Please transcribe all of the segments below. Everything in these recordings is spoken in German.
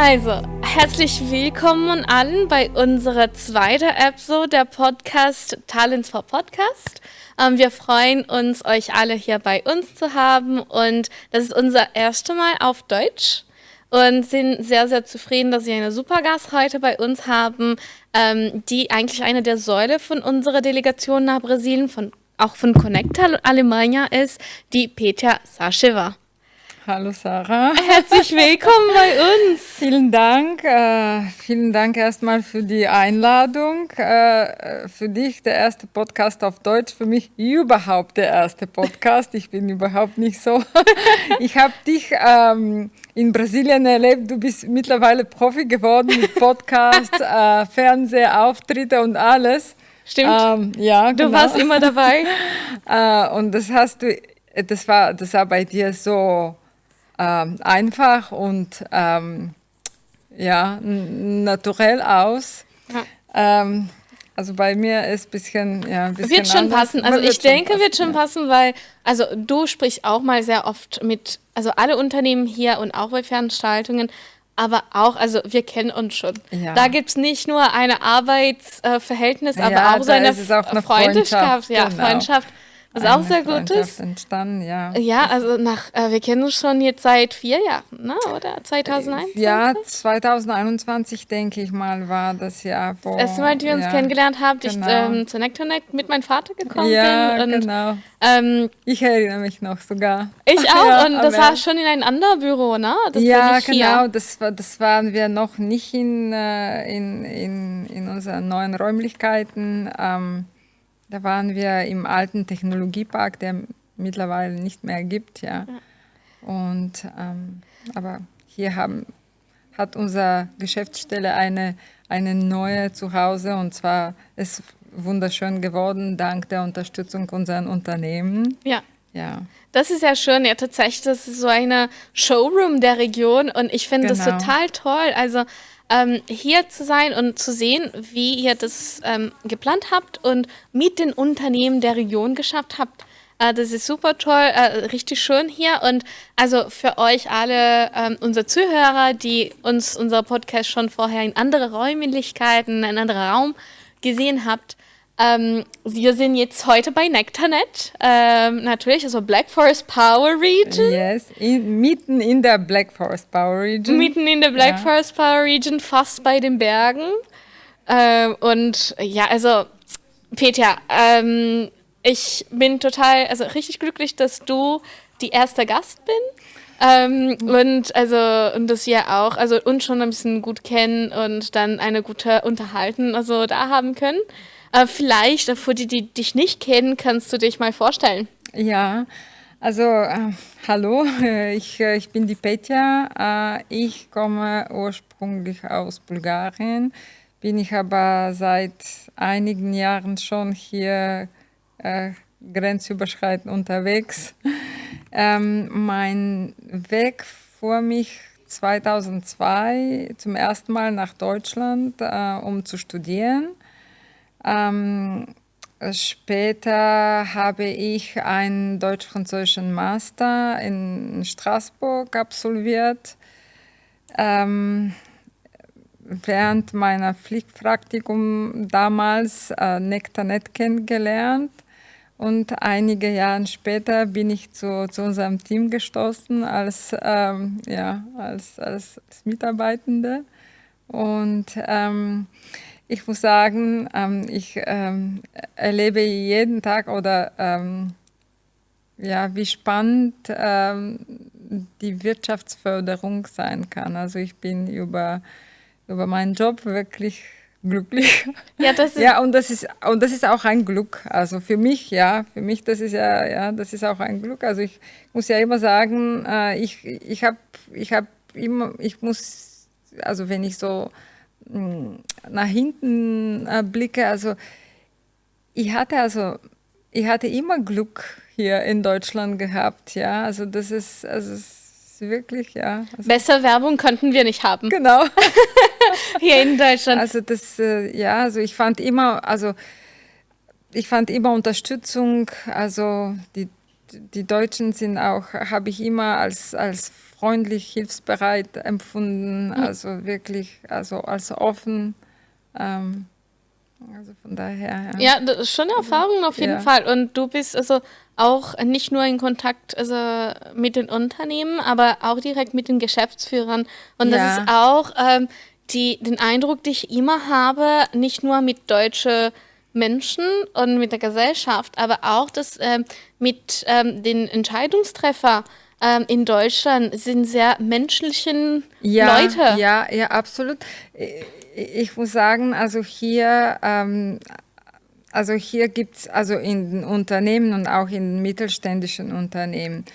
Also, herzlich willkommen allen bei unserer zweiten Episode der Podcast Talents for Podcast. Wir freuen uns, euch alle hier bei uns zu haben und das ist unser erstes Mal auf Deutsch und sind sehr, sehr zufrieden, dass wir einen super Gast heute bei uns haben, die eigentlich eine der Säulen von unserer Delegation nach Brasilien, auch von Conecta Alemannia ist, die Petra Saševa. Hallo Sarah. Herzlich willkommen bei uns. Vielen Dank. Vielen Dank erstmal für die Einladung. Für dich der erste Podcast auf Deutsch, für mich überhaupt der erste Podcast. Ich bin überhaupt nicht so. Ich habe dich in Brasilien erlebt. Du bist mittlerweile Profi geworden mit Podcasts, Fernsehauftritte und alles. Stimmt. Ja, du genau. warst immer dabei. Und das war bei dir so einfach und naturell aus. Ja. Also bei mir ist ein bisschen wird schon anders. Passen. Also ich denke, wird schon passen, weil also du sprichst auch mal sehr oft mit, also alle Unternehmen hier und auch bei Veranstaltungen, aber auch, also wir kennen uns schon. Ja. Da gibt es nicht nur ein Arbeitsverhältnis, aber auch so eine Freundschaft. Ja, genau. Freundschaft. Was auch sehr gut ist. Entstanden, ja. Ja, also wir kennen uns schon jetzt seit 4 Jahren, ne? Oder 2021? Ja, 2021, denke ich mal, war das Jahr. Das erste Mal, als wir uns kennengelernt haben, genau. Ich zu Nectarnet mit meinem Vater gekommen bin. Und, genau. Ich erinnere mich noch sogar. Ich auch, ja, und das war schon in einem anderen Büro, ne? Das ja, genau, das waren wir noch nicht in unseren neuen Räumlichkeiten. Da waren wir im alten Technologiepark, der mittlerweile nicht mehr gibt, ja. Und aber hier hat unsere Geschäftsstelle eine neue Zuhause und zwar ist wunderschön geworden dank der Unterstützung unserer Unternehmen. Ja. Ja. Das ist ja schön, ja tatsächlich, das ist so eine Showroom der Region und ich finde das total toll. Also hier zu sein und zu sehen, wie ihr das geplant habt und mit den Unternehmen der Region geschafft habt. Das ist super toll, richtig schön hier. Und also für euch alle, unsere Zuhörer, die unser Podcast schon vorher in andere Räumlichkeiten, in einem anderen Raum gesehen habt, wir sind jetzt heute bei Nectarnet, natürlich, also Black Forest Power Region. Yes, mitten in der Black Forest Power Region. Mitten in der Black Forest Power Region, fast bei den Bergen. Und ja, also Petra, ich bin total, also richtig glücklich, dass du die erste Gast bist. Und dass wir auch, also uns schon ein bisschen gut kennen und dann eine gute Unterhaltung also da haben können. Vielleicht, für die dich nicht kennen, kannst du dich mal vorstellen. Ja, also hallo, ich bin die Petra. Ich komme ursprünglich aus Bulgarien, bin ich aber seit einigen Jahren schon hier grenzüberschreitend unterwegs. Mein Weg fuhr mich 2002 zum ersten Mal nach Deutschland, um zu studieren. Später habe ich einen deutsch-französischen Master in Straßburg absolviert. Während meiner Pflichtpraktikum damals Nectarnet kennengelernt und einige Jahre später bin ich zu unserem Team gestoßen als Mitarbeitende und ich muss sagen, ich erlebe jeden Tag wie spannend die Wirtschaftsförderung sein kann. Also ich bin über meinen Job wirklich glücklich. Ja, das ist und das ist auch ein Glück. Also für mich das ist das ist auch ein Glück. Also ich muss ja immer sagen, wenn ich so nach hinten blicke, also ich hatte immer Glück hier in Deutschland gehabt, ja, also das ist wirklich, ja. Also besser Werbung könnten wir nicht haben. Genau. Hier in Deutschland. Also also ich fand immer Unterstützung, also die Deutschen sind auch, habe ich immer als freundlich, hilfsbereit empfunden, also wirklich also als offen. Also von daher. Ja, das ist schon eine Erfahrung auf jeden Fall. Und du bist also auch nicht nur in Kontakt also mit den Unternehmen, aber auch direkt mit den Geschäftsführern. Und das ist auch den Eindruck, den ich immer habe, nicht nur mit deutschen Menschen und mit der Gesellschaft, aber auch das mit den Entscheidungstreffer in Deutschland sind sehr menschlichen Leute. Ja, absolut. Ich muss sagen, also hier gibt es also in den Unternehmen und auch in mittelständischen Unternehmen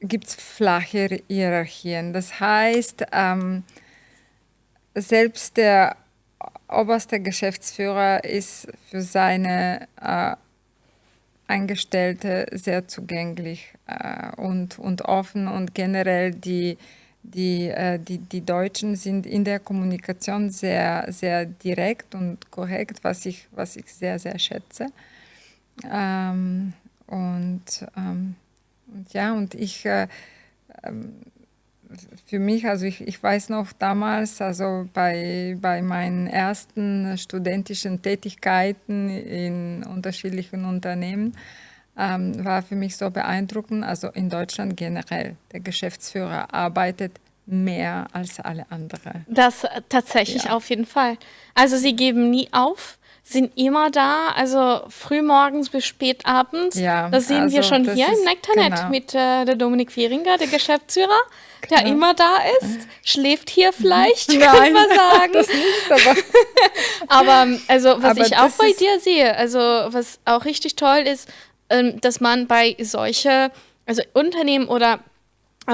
gibt es flache Hierarchien. Das heißt, selbst der oberste Geschäftsführer ist für seine Angestellte sehr zugänglich und offen, und generell die Deutschen sind in der Kommunikation sehr, sehr direkt und korrekt, was ich sehr, sehr schätze. Und ich für mich, also ich weiß noch damals, also bei meinen ersten studentischen Tätigkeiten in unterschiedlichen Unternehmen, war für mich so beeindruckend, also in Deutschland generell, der Geschäftsführer arbeitet mehr als alle anderen. Das tatsächlich auf jeden Fall. Also sie geben nie auf, sind immer da, also frühmorgens bis spät abends. Ja, das sehen wir schon hier im Nektarnet mit der Dominik Wieringer, der Geschäftsführer, der immer da ist, schläft hier vielleicht, kann man sagen. Das nicht, aber also was ich auch bei dir sehe, also was auch richtig toll ist, dass man bei solche, also Unternehmen oder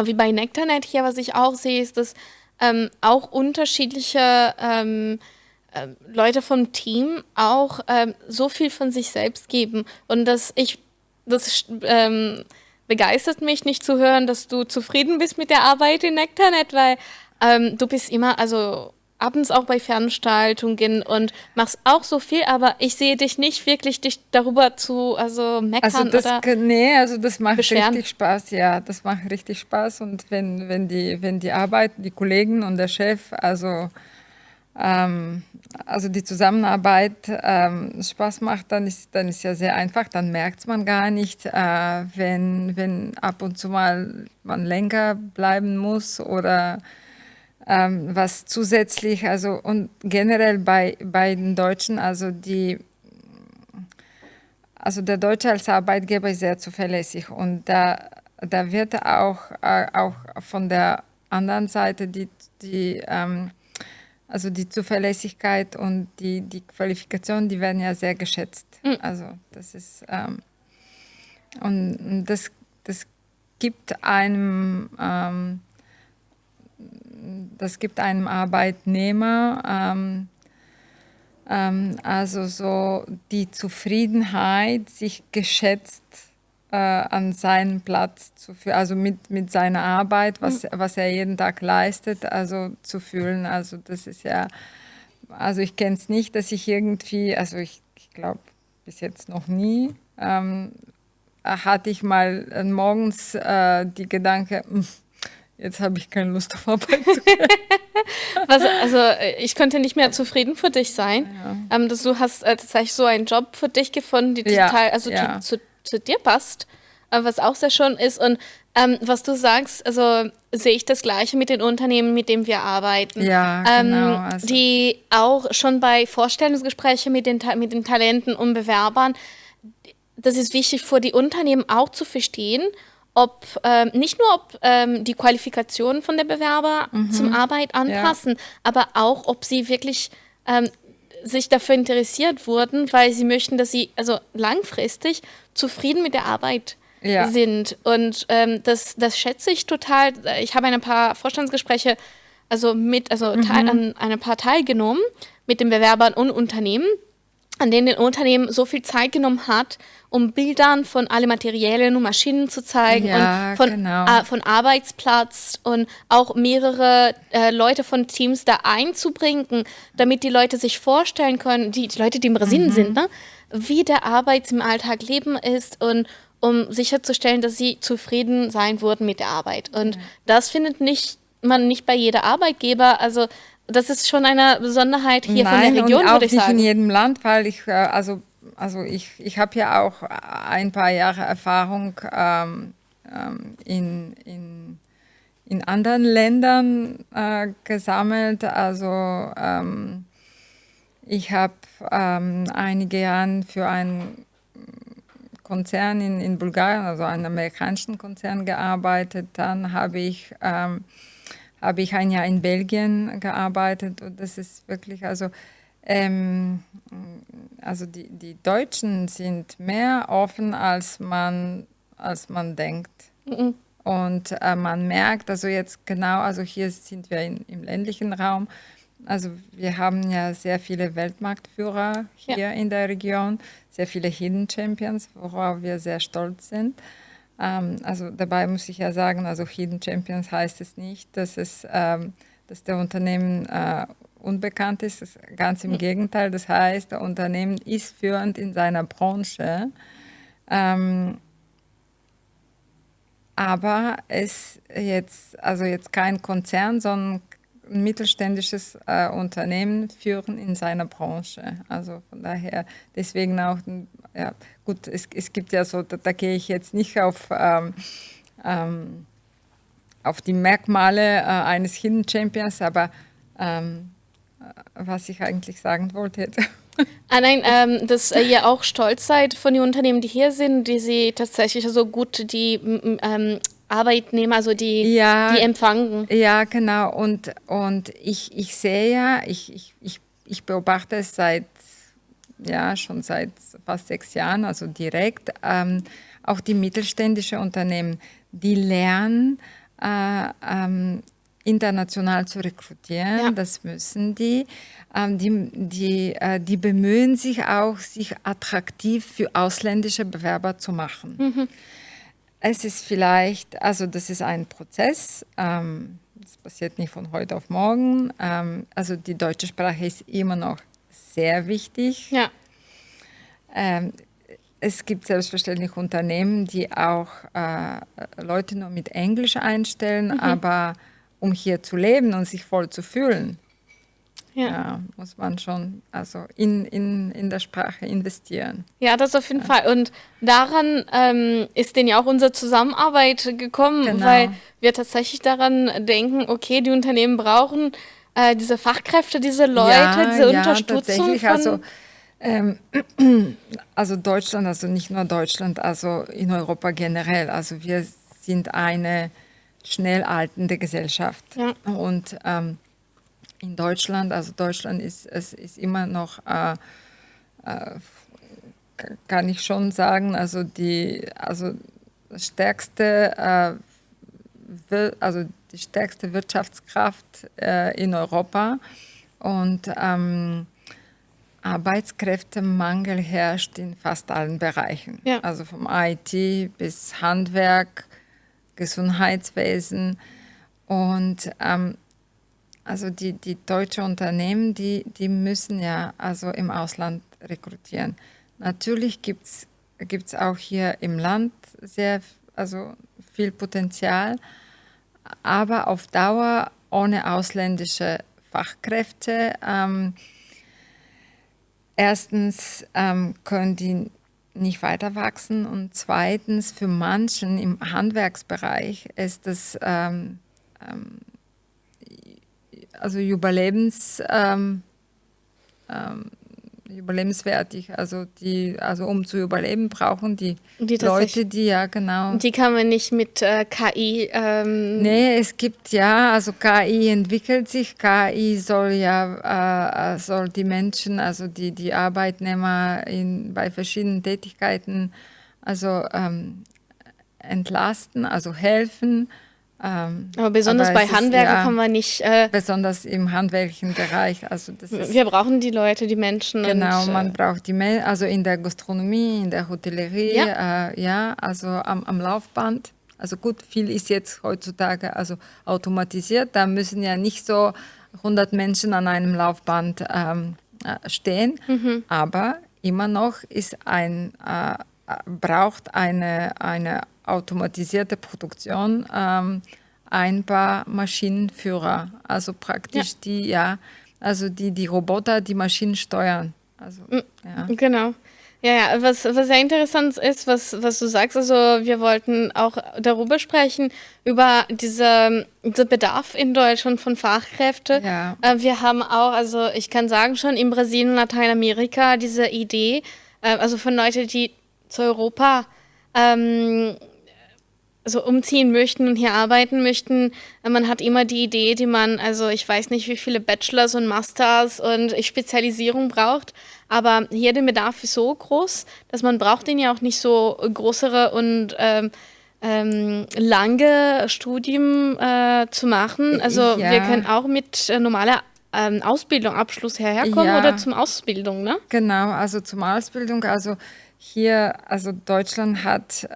wie bei Nektarnet hier, was ich auch sehe, ist, dass auch unterschiedliche Leute vom Team auch so viel von sich selbst geben. Und das begeistert mich, nicht zu hören, dass du zufrieden bist mit der Arbeit in Nektarnet, weil du bist immer, also abends auch bei Veranstaltungen und machst auch so viel, aber ich sehe dich nicht wirklich, dich darüber zu meckern das macht beschweren. Richtig Spaß, ja, das macht richtig Spaß, und wenn die Arbeit, die Kollegen und der Chef, also die Zusammenarbeit Spaß macht, dann ist ja sehr einfach, dann merkt man gar nicht, wenn ab und zu mal man länger bleiben muss oder was zusätzlich, also und generell bei den Deutschen, also der Deutsche als Arbeitgeber ist sehr zuverlässig, und da wird auch von der anderen Seite die Zuverlässigkeit und die Qualifikation, die werden ja sehr geschätzt. Also das ist und das gibt einem Arbeitnehmer also so die Zufriedenheit, sich geschätzt an seinen Platz zu fühlen, also mit seiner Arbeit, was er jeden Tag leistet, also zu fühlen. Also das ist ja, also ich kenne es nicht, dass ich irgendwie, also ich glaube bis jetzt noch nie, hatte ich mal morgens die Gedanke, jetzt habe ich keine Lust auf Arbeit zu gehen. Also ich könnte nicht mehr zufrieden für dich sein. Ja. Du hast tatsächlich so einen Job für dich gefunden, die total zu dir passt, was auch sehr schön ist. Und was du sagst, also sehe ich das Gleiche mit den Unternehmen, mit denen wir arbeiten. Ja, genau. Also. Die auch schon bei Vorstellungsgesprächen mit den Talenten und Bewerbern, das ist wichtig für die Unternehmen auch zu verstehen, ob nicht nur die Qualifikationen von der Bewerber zum Arbeit anpassen, aber auch, ob sie wirklich sich dafür interessiert wurden, weil sie möchten, dass sie also langfristig zufrieden mit der Arbeit sind. Und das schätze ich total. Ich habe ein paar Vorstandsgespräche an ein paar teilgenommen mit den Bewerbern und Unternehmen, an denen ein Unternehmen so viel Zeit genommen hat, um Bildern von alle Materialien und Maschinen zu zeigen und von Arbeitsplatz und auch mehrere Leute von Teams da einzubringen, damit die Leute sich vorstellen können, die Leute, die im Brasilien sind, ne, wie der Arbeits im Alltag Leben ist und um sicherzustellen, dass sie zufrieden sein würden mit der Arbeit. Und das findet man nicht bei jeder Arbeitgeber. Also das ist schon eine Besonderheit hier von der Region, und auch würde ich nicht sagen. in jedem Land, weil ich habe ja auch ein paar Jahre Erfahrung in anderen Ländern gesammelt. Also ich habe einige Jahre für einen Konzern in Bulgarien, also einen amerikanischen Konzern gearbeitet. Dann habe ich ein Jahr in Belgien gearbeitet und das ist wirklich, also die Deutschen sind mehr offen, als man denkt. Mhm. Und man merkt, also jetzt genau, also hier sind wir im ländlichen Raum, also wir haben ja sehr viele Weltmarktführer hier in der Region, sehr viele Hidden Champions, worauf wir sehr stolz sind. Also dabei muss ich ja sagen, also Hidden Champions heißt es nicht, dass der Unternehmen unbekannt ist. Das ist ganz im Gegenteil. Das heißt, der Unternehmen ist führend in seiner Branche. Aber es jetzt kein Konzern, sondern ein mittelständisches Unternehmen führen in seiner Branche. Also von daher, deswegen auch, ja, gut, es gibt ja so, da gehe ich jetzt nicht auf die Merkmale eines Hidden Champions, aber was ich eigentlich sagen wollte jetzt. Nein, dass ihr auch stolz seid von den Unternehmen, die hier sind, die sie tatsächlich so gut die Arbeitnehmer, also die empfangen. Ja, genau. Und ich sehe ja, ich beobachte es schon seit fast 6 Jahren, also direkt, auch die mittelständischen Unternehmen, die lernen, international zu rekrutieren, ja. Das müssen die. Die bemühen sich auch, sich attraktiv für ausländische Bewerber zu machen. Mhm. Es ist vielleicht, also das ist ein Prozess, das passiert nicht von heute auf morgen. Also die deutsche Sprache ist immer noch sehr wichtig. Ja. Es gibt selbstverständlich Unternehmen, die auch Leute nur mit Englisch einstellen, aber um hier zu leben und sich voll zu fühlen, muss man schon also in der Sprache investieren. Ja, das auf jeden Fall. Und daran ist denn ja auch unsere Zusammenarbeit gekommen, weil wir tatsächlich daran denken, okay, die Unternehmen brauchen diese Fachkräfte, diese Leute, diese Unterstützung. Also Deutschland, also nicht nur Deutschland, also in Europa generell. Also wir sind eine schnell alternde Gesellschaft. Ja. Und in Deutschland, also Deutschland ist immer noch, kann ich schon sagen, also die stärkste Wirtschaftskraft in Europa. Und Arbeitskräftemangel herrscht in fast allen Bereichen. Ja. Also vom IT bis Handwerk, Gesundheitswesen. Und also die deutschen Unternehmen, die müssen ja also im Ausland rekrutieren. Natürlich gibt's auch hier im Land viel Potenzial, aber auf Dauer ohne ausländische Fachkräfte. Erstens können die nicht weiter wachsen und zweitens für manchen im Handwerksbereich ist das überlebenswertig. Also um zu überleben, brauchen die Leute, die Die kann man nicht mit KI. Nee, es gibt also KI entwickelt sich. KI soll soll die Menschen, also die Arbeitnehmer bei verschiedenen Tätigkeiten, entlasten, also helfen. Aber besonders bei Handwerker kann man nicht. Besonders im handwerklichen Bereich. Also wir brauchen die Leute, die Menschen. Genau, man braucht die Menschen, also in der Gastronomie, in der Hotellerie, also am Laufband. Also gut, viel ist jetzt heutzutage automatisiert. Da müssen ja nicht so 100 Menschen an einem Laufband stehen. Mhm. Aber immer noch ist ein braucht eine automatisierte Produktion ein paar Maschinenführer, also praktisch die Roboter, die Maschinen steuern. Also, Genau. Ja, was sehr interessant ist, was du sagst, also wir wollten auch darüber sprechen, über dieser Bedarf in Deutschland von Fachkräften. Ja. Wir haben auch, also ich kann sagen schon, in Brasilien und Lateinamerika diese Idee, also von Leuten, die zu Europa so umziehen möchten und hier arbeiten möchten. Man hat immer die Idee, also ich weiß nicht, wie viele Bachelors und Masters und Spezialisierung braucht, aber hier der Bedarf ist so groß, dass man braucht den ja auch nicht so größere und lange Studien zu machen. Also wir können auch mit normaler Ausbildung, Abschluss hierherkommen oder zum Ausbildung, ne? Genau, also zum Ausbildung, also hier, also Deutschland hat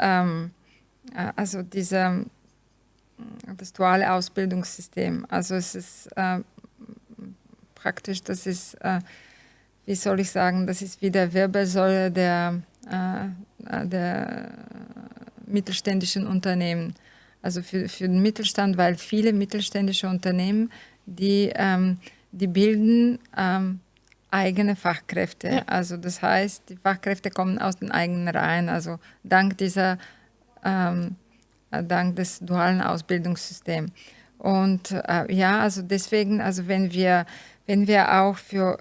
also das duale Ausbildungssystem. Also es ist praktisch, das ist, wie soll ich sagen, das ist wie der Wirbelsäule der mittelständischen Unternehmen. Also für den Mittelstand, weil viele mittelständische Unternehmen, die bilden eigene Fachkräfte. Ja. Also das heißt, die Fachkräfte kommen aus den eigenen Reihen. Also dank des dualen Ausbildungssystems. Und also deswegen, also wenn wir auch für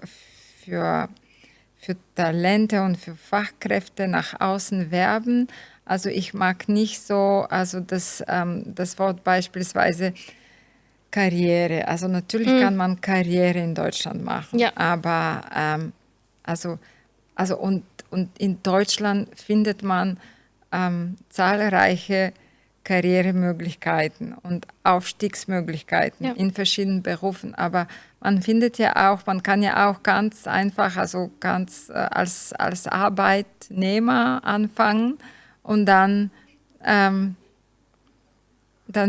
Talente und für Fachkräfte nach außen werben, also ich mag nicht so, also das Wort beispielsweise Karriere. Also natürlich kann man Karriere in Deutschland machen, aber und in Deutschland findet man zahlreiche Karrieremöglichkeiten und Aufstiegsmöglichkeiten in verschiedenen Berufen. Aber man kann ja auch ganz einfach, also ganz als Arbeitnehmer anfangen und dann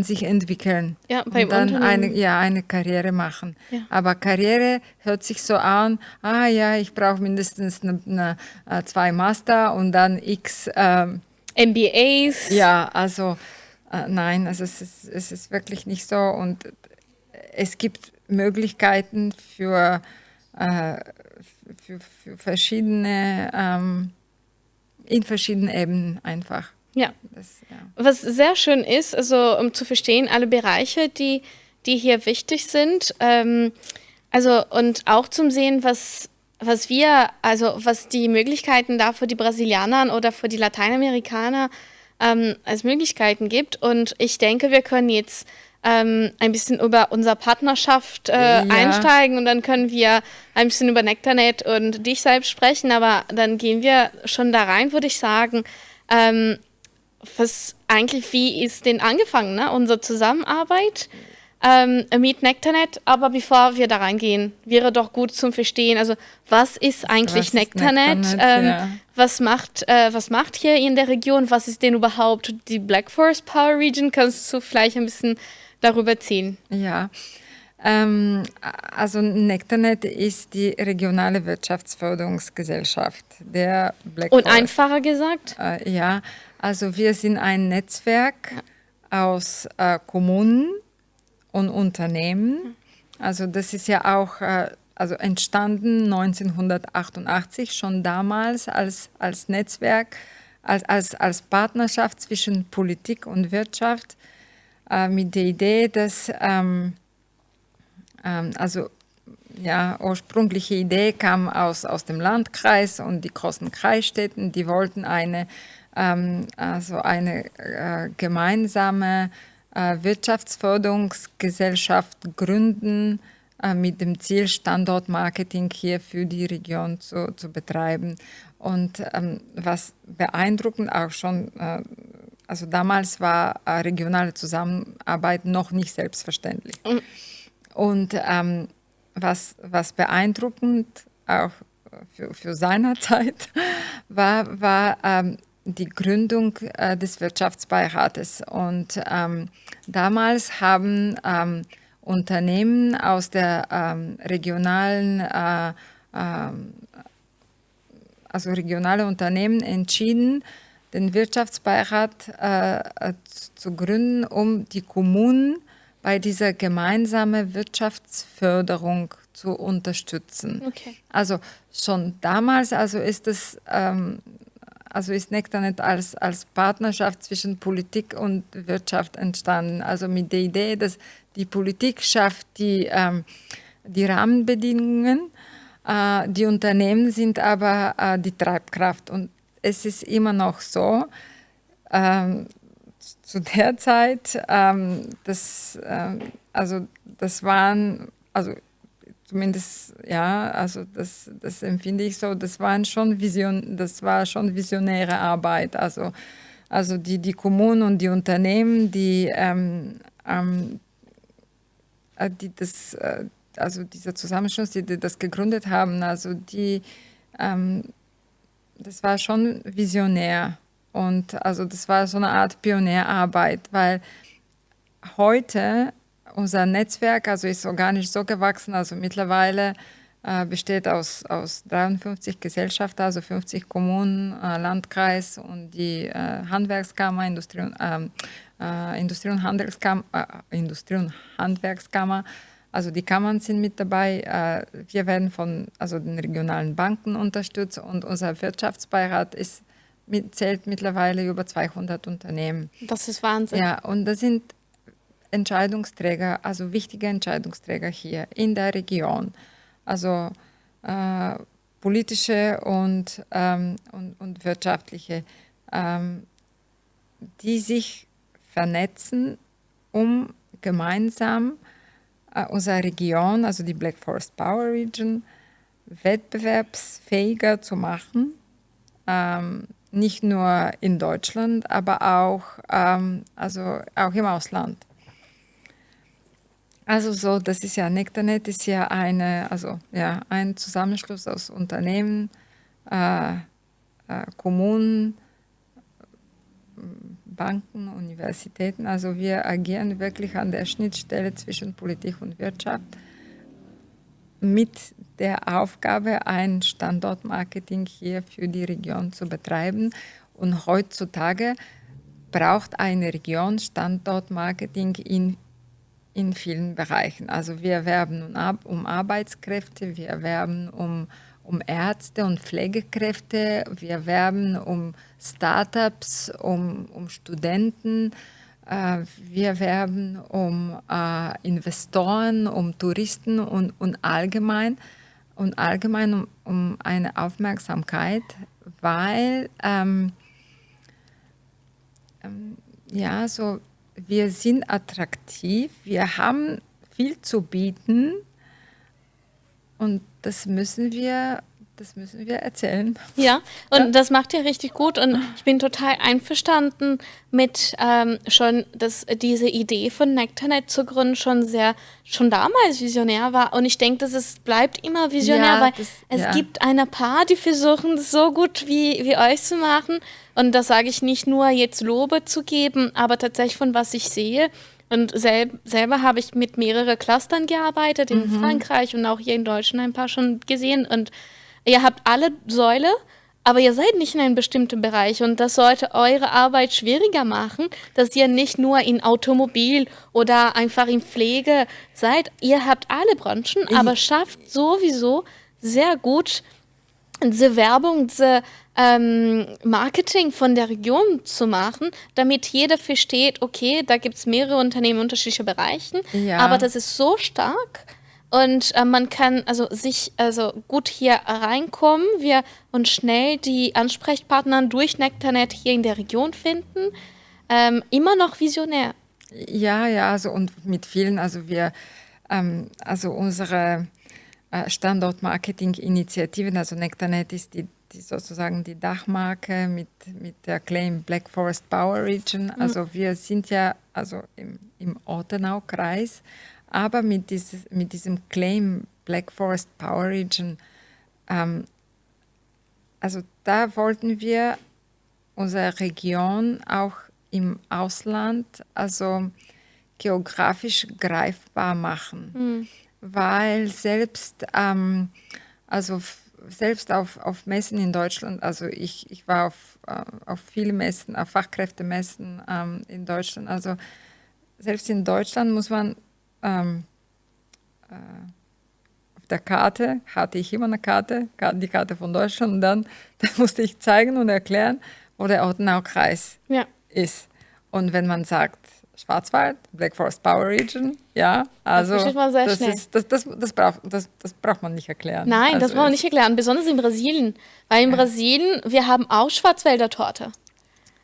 sich entwickeln und dann eine Karriere machen. Ja. Aber Karriere hört sich so an, ich brauche mindestens 2 Master und dann x MBAs. Ja, also nein, also es ist wirklich nicht so. Und es gibt Möglichkeiten für verschiedene, in verschiedenen Ebenen einfach. Ja. Was sehr schön ist, also um zu verstehen, alle Bereiche, die hier wichtig sind, also und auch zum Sehen, was die Möglichkeiten da für die Brasilianer oder für die Lateinamerikaner als Möglichkeiten gibt. Und ich denke, wir können jetzt ein bisschen über unsere Partnerschaft einsteigen und dann können wir ein bisschen über Nectarnet und dich selbst sprechen, aber dann gehen wir schon da rein, würde ich sagen. Wie ist denn angefangen, ne? Unsere Zusammenarbeit mit Nectarnet? Aber bevor wir da reingehen, wäre doch gut zum Verstehen, also was ist eigentlich Nectarnet? Was macht hier in der Region? Was ist denn überhaupt die Black Forest Power Region? Kannst du vielleicht ein bisschen darüber erzählen? Ja, also Nectarnet ist die regionale Wirtschaftsförderungsgesellschaft der Black Forest. Und einfacher gesagt? Also wir sind ein Netzwerk aus Kommunen und Unternehmen. Also das ist ja auch entstanden 1988, schon damals als Netzwerk, als Partnerschaft zwischen Politik und Wirtschaft mit der Idee, dass ursprüngliche Idee kam aus dem Landkreis und die großen Kreisstädten, die wollten eine gemeinsame Wirtschaftsförderungsgesellschaft gründen mit dem Ziel, Standortmarketing hier für die Region zu betreiben. Und was beeindruckend auch schon, also damals war regionale Zusammenarbeit noch nicht selbstverständlich. Und was beeindruckend auch für seine Zeit war die Gründung des Wirtschaftsbeirates. Und damals haben Unternehmen aus der regionale Unternehmen entschieden, den Wirtschaftsbeirat zu gründen, um die Kommunen bei dieser gemeinsamen Wirtschaftsförderung zu unterstützen. Okay. Also schon damals, ist Nektanet als Partnerschaft zwischen Politik und Wirtschaft entstanden. Also mit der Idee, dass die Politik schafft die Rahmenbedingungen, die Unternehmen sind aber die Treibkraft. Und es ist immer noch so, zu der Zeit, das waren, zumindest, ja, das empfinde ich so, das war schon visionäre Arbeit. Also die Kommunen und die Unternehmen, dieser Zusammenschluss, die das gegründet haben, das war schon visionär. Und das war so eine Art Pionierarbeit, weil heute unser Netzwerk ist organisch so gewachsen, mittlerweile besteht aus 53 Gesellschaften, also 50 Kommunen, Landkreis und die Handwerkskammer, Industrie- und Handwerkskammer. Also die Kammern sind mit dabei. Wir werden von den regionalen Banken unterstützt und unser Wirtschaftsbeirat zählt mittlerweile über 200 Unternehmen. Das ist Wahnsinn. Ja, und das sind Entscheidungsträger, wichtige Entscheidungsträger hier in der Region. Politische und wirtschaftliche, die sich vernetzen, um gemeinsam unsere Region, also die Black Forest Power Region, wettbewerbsfähiger zu machen. Nicht nur in Deutschland, aber auch im Ausland. Das ist ja Nektanet, ist ja ein Zusammenschluss aus Unternehmen, Kommunen, Banken, Universitäten. Also wir agieren wirklich an der Schnittstelle zwischen Politik und Wirtschaft mit der Aufgabe, ein Standortmarketing hier für die Region zu betreiben. Und heutzutage braucht eine Region Standortmarketing in vielen Bereichen. Also wir werben um Arbeitskräfte, wir werben um Ärzte und Pflegekräfte, wir werben um Startups, um Studenten, wir werben um Investoren, um Touristen und allgemein um eine Aufmerksamkeit, weil wir sind attraktiv, wir haben viel zu bieten und das müssen wir erzählen. Ja, und das macht ihr richtig gut und ich bin total einverstanden mit diese Idee von Nektanet zu gründen schon damals visionär war und ich denke, es bleibt immer visionär, weil es gibt ein paar, die versuchen, das so gut wie euch zu machen und das sage ich nicht nur jetzt Lobe zu geben, aber tatsächlich von was ich sehe. Und selber habe ich mit mehreren Clustern gearbeitet, in Frankreich und auch hier in Deutschland ein paar schon gesehen. Und ihr habt alle Säule, aber ihr seid nicht in einem bestimmten Bereich. Und das sollte eure Arbeit schwieriger machen, dass ihr nicht nur in Automobil oder einfach in Pflege seid. Ihr habt alle Branchen, aber schafft sowieso sehr gut diese Werbung, diese Marketing von der Region zu machen, damit jeder versteht, okay, da gibt es mehrere Unternehmen in unterschiedlichen Bereichen, aber das ist so stark und man kann sich gut hier reinkommen und schnell die Ansprechpartner durch Nektanet hier in der Region finden. Immer noch visionär. Ja, und mit vielen, wir, unsere Standortmarketing-Initiativen, Nektanet ist die sozusagen die Dachmarke mit der Claim Black Forest Power Region. Also wir sind ja im Ortenau-Kreis, aber mit diesem Claim Black Forest Power Region, da wollten wir unsere Region auch im Ausland geografisch greifbar machen, weil selbst selbst auf Messen in Deutschland, also ich war auf viele Messen, auf Fachkräftemessen in Deutschland. Also selbst in Deutschland muss man auf der Karte, hatte ich immer eine Karte, die Karte von Deutschland, und dann musste ich zeigen und erklären, wo der Ortenaukreis ist. Und wenn man sagt, Schwarzwald, Black Forest Power Region, ja, also das braucht man nicht erklären. Nein, also das braucht man nicht erklären, besonders in Brasilien. Weil in Brasilien, wir haben auch Schwarzwälder Torte.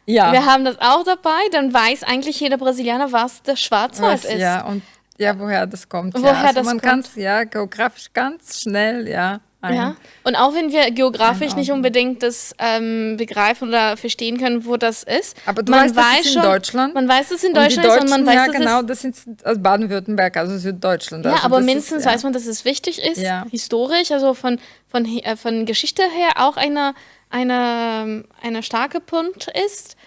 Ja. Wir haben das auch dabei, dann weiß eigentlich jeder Brasilianer, was der Schwarzwald ist. Ja, und woher das kommt. Man kann es geografisch ganz schnell, und auch wenn wir geografisch nicht unbedingt das begreifen oder verstehen können, wo das ist. Aber du weißt, das ist in Deutschland. Man weiß, dass es in Deutschland ist und man weiß, dass genau, das ist aus Baden-Württemberg, also Süddeutschland. Ja, also aber mindestens weiß man, dass es wichtig ist, historisch, also von Geschichte her auch eine starke Punkt ist.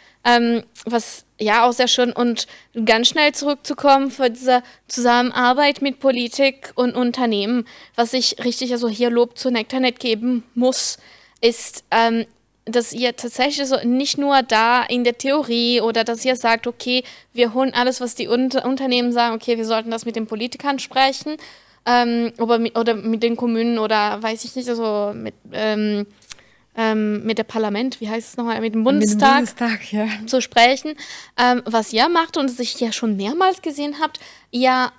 Was ja auch sehr schön, und ganz schnell zurückzukommen für diese Zusammenarbeit mit Politik und Unternehmen, was ich richtig, also hier Lob zu Nektarnet geben muss, ist, dass ihr tatsächlich so nicht nur da in der Theorie oder dass ihr sagt, okay, wir holen alles, was die Unternehmen sagen, okay, wir sollten das mit den Politikern sprechen, oder mit den Kommunen oder weiß ich nicht, also mit der Parlament, wie heißt es nochmal, mit dem Bundestag, zu sprechen. Was ihr macht und was ich ja schon mehrmals gesehen habt, ihr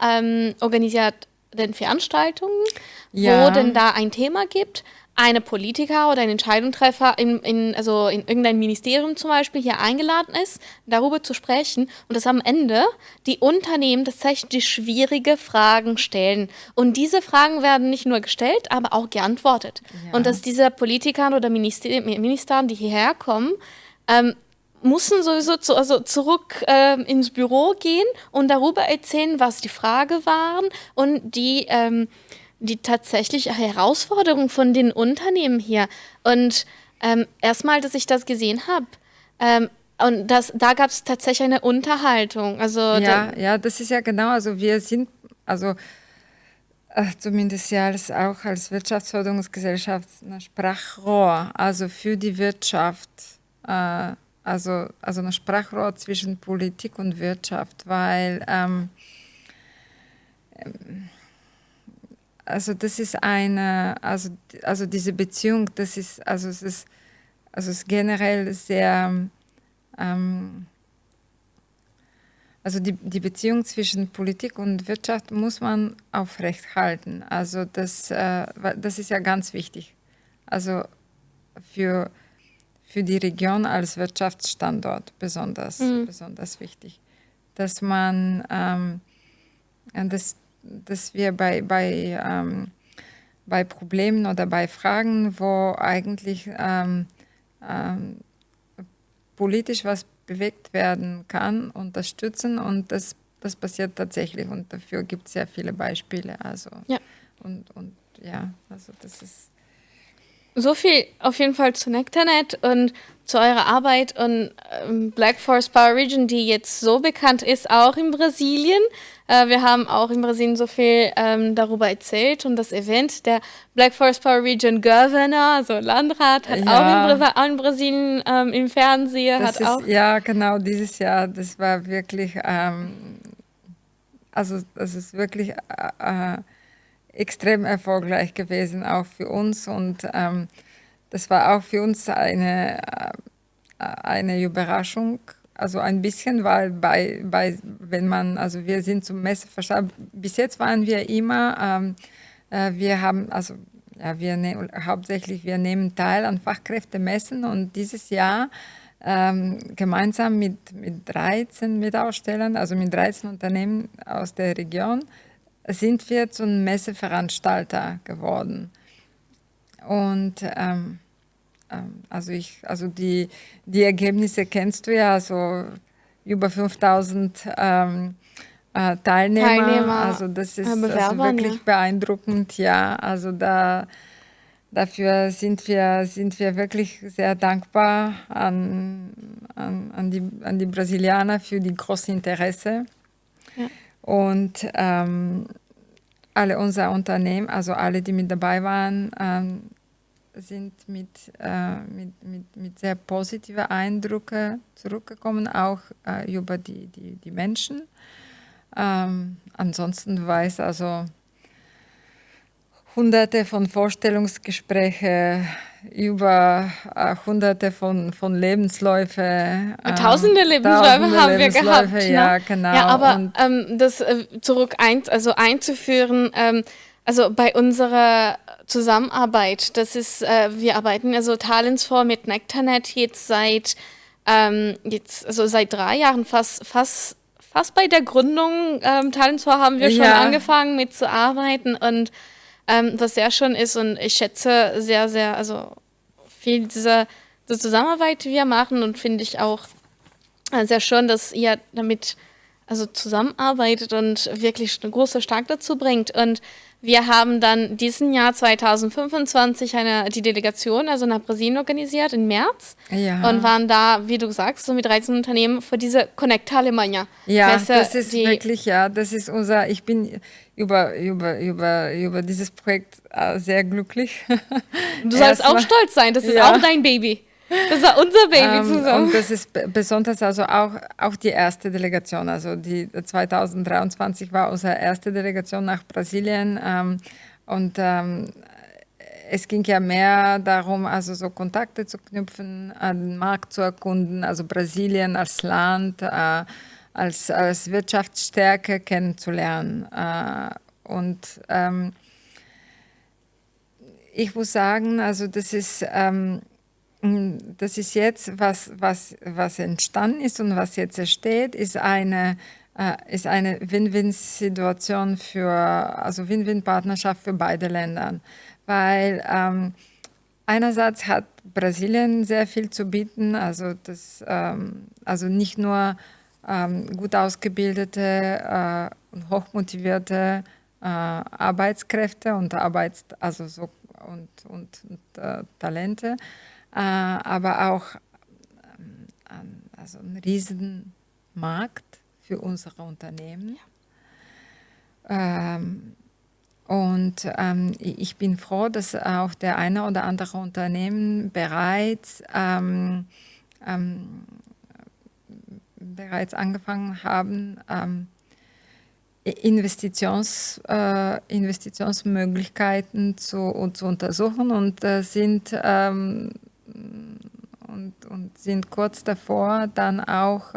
organisiert den Veranstaltungen, wo denn da ein Thema gibt, eine Politiker oder ein Entscheidungstreffer in irgendein Ministerium zum Beispiel hier eingeladen ist, darüber zu sprechen und dass am Ende die Unternehmen tatsächlich die schwierige Fragen stellen. Und diese Fragen werden nicht nur gestellt, aber auch geantwortet. Ja. Und dass diese Politiker oder Minister, die hierher kommen, mussten sowieso zurück ins Büro gehen und darüber erzählen, was die Frage waren und die tatsächliche Herausforderung von den Unternehmen hier. Und erstmal, dass ich das gesehen habe, und da gab es tatsächlich eine Unterhaltung. Also das ist ja genau, also wir sind, also zumindest ja auch als Wirtschaftsförderungsgesellschaft ein Sprachrohr, also für die Wirtschaft, also ein Sprachrohr zwischen Politik und Wirtschaft, weil also das ist also diese Beziehung, das ist, es ist generell sehr, also die Beziehung zwischen Politik und Wirtschaft muss man aufrechthalten. Also das ist ja ganz wichtig. Also für die Region als Wirtschaftsstandort besonders wichtig, dass man dass wir bei Problemen oder bei Fragen, wo eigentlich politisch was bewegt werden kann, unterstützen, und das passiert tatsächlich, und dafür gibt es sehr viele Beispiele. Also also das ist so viel auf jeden Fall zu Nektarnet und zu eurer Arbeit und Black Forest Power Region, die jetzt so bekannt ist, auch in Brasilien. Wir haben auch in Brasilien so viel darüber erzählt und das erwähnt. Der Black Forest Power Region Governor, also Landrat, hat auch in Brasilien im Fernsehen. Ja, genau, dieses Jahr, das war wirklich, also das ist wirklich extrem erfolgreich gewesen, auch für uns, und das war auch für uns eine Überraschung, also ein bisschen, weil wenn man, also wir sind zum Messeverstand, bis jetzt waren wir immer, wir haben, also wir nehmen teil an Fachkräftemessen, und dieses Jahr gemeinsam mit 13 Mitausstellern, also mit 13 Unternehmen aus der Region, sind wir zu einem Messeveranstalter geworden. Und also die Ergebnisse kennst du ja, so über 5000 Teilnehmer. Also das ist also wirklich beeindruckend, ja. Also dafür sind wir wirklich sehr dankbar an die Brasilianer für die große Interesse. Ja. Und alle unsere Unternehmen, also alle, die mit dabei waren, sind mit sehr positiven Eindrücken zurückgekommen, auch über die Menschen. Ansonsten weiß also Hunderte von Vorstellungsgesprächen, über Hunderte von Lebensläufe. Tausende Lebensläufe haben wir gehabt. Ja, genau. Ja, aber das einzuführen, also bei unserer Zusammenarbeit, das ist, wir arbeiten also Talents vor mit Nectarnet jetzt seit 3 Jahren, fast bei der Gründung Talents vor haben wir schon angefangen mit zu arbeiten und was sehr schön ist und ich schätze sehr, sehr, also viel dieser Zusammenarbeit, die wir machen und finde ich auch sehr schön, dass ihr damit also zusammenarbeitet und wirklich eine große Stark dazu bringt. Und wir haben dann diesen Jahr 2025 die Delegation, also nach Brasilien organisiert im März und waren da, wie du sagst, so mit 13 Unternehmen für diese Connecta Alemanha. Ja, das ist wirklich, das ist ich bin über dieses Projekt sehr glücklich. Du sollst auch stolz sein, das ist auch dein Baby. Das war unser Baby zusammen. Und das ist besonders also auch die erste Delegation. Also die 2023 war unsere erste Delegation nach Brasilien. Und es ging ja mehr darum, also so Kontakte zu knüpfen, den Markt zu erkunden, also Brasilien als Land, als Wirtschaftsstärke kennenzulernen. Und ich muss sagen, also das ist jetzt, was entstanden ist und was jetzt entsteht, ist eine Win-Win-Situation also Win-Win-Partnerschaft für beide Länder. Weil einerseits hat Brasilien sehr viel zu bieten, also also nicht nur gut ausgebildete und hochmotivierte Arbeitskräfte und Talente, aber auch also ein Riesenmarkt für unsere Unternehmen. Ja. Und ich bin froh, dass auch der eine oder andere Unternehmen bereits angefangen haben, Investitionsmöglichkeiten zu untersuchen und sind kurz davor, dann auch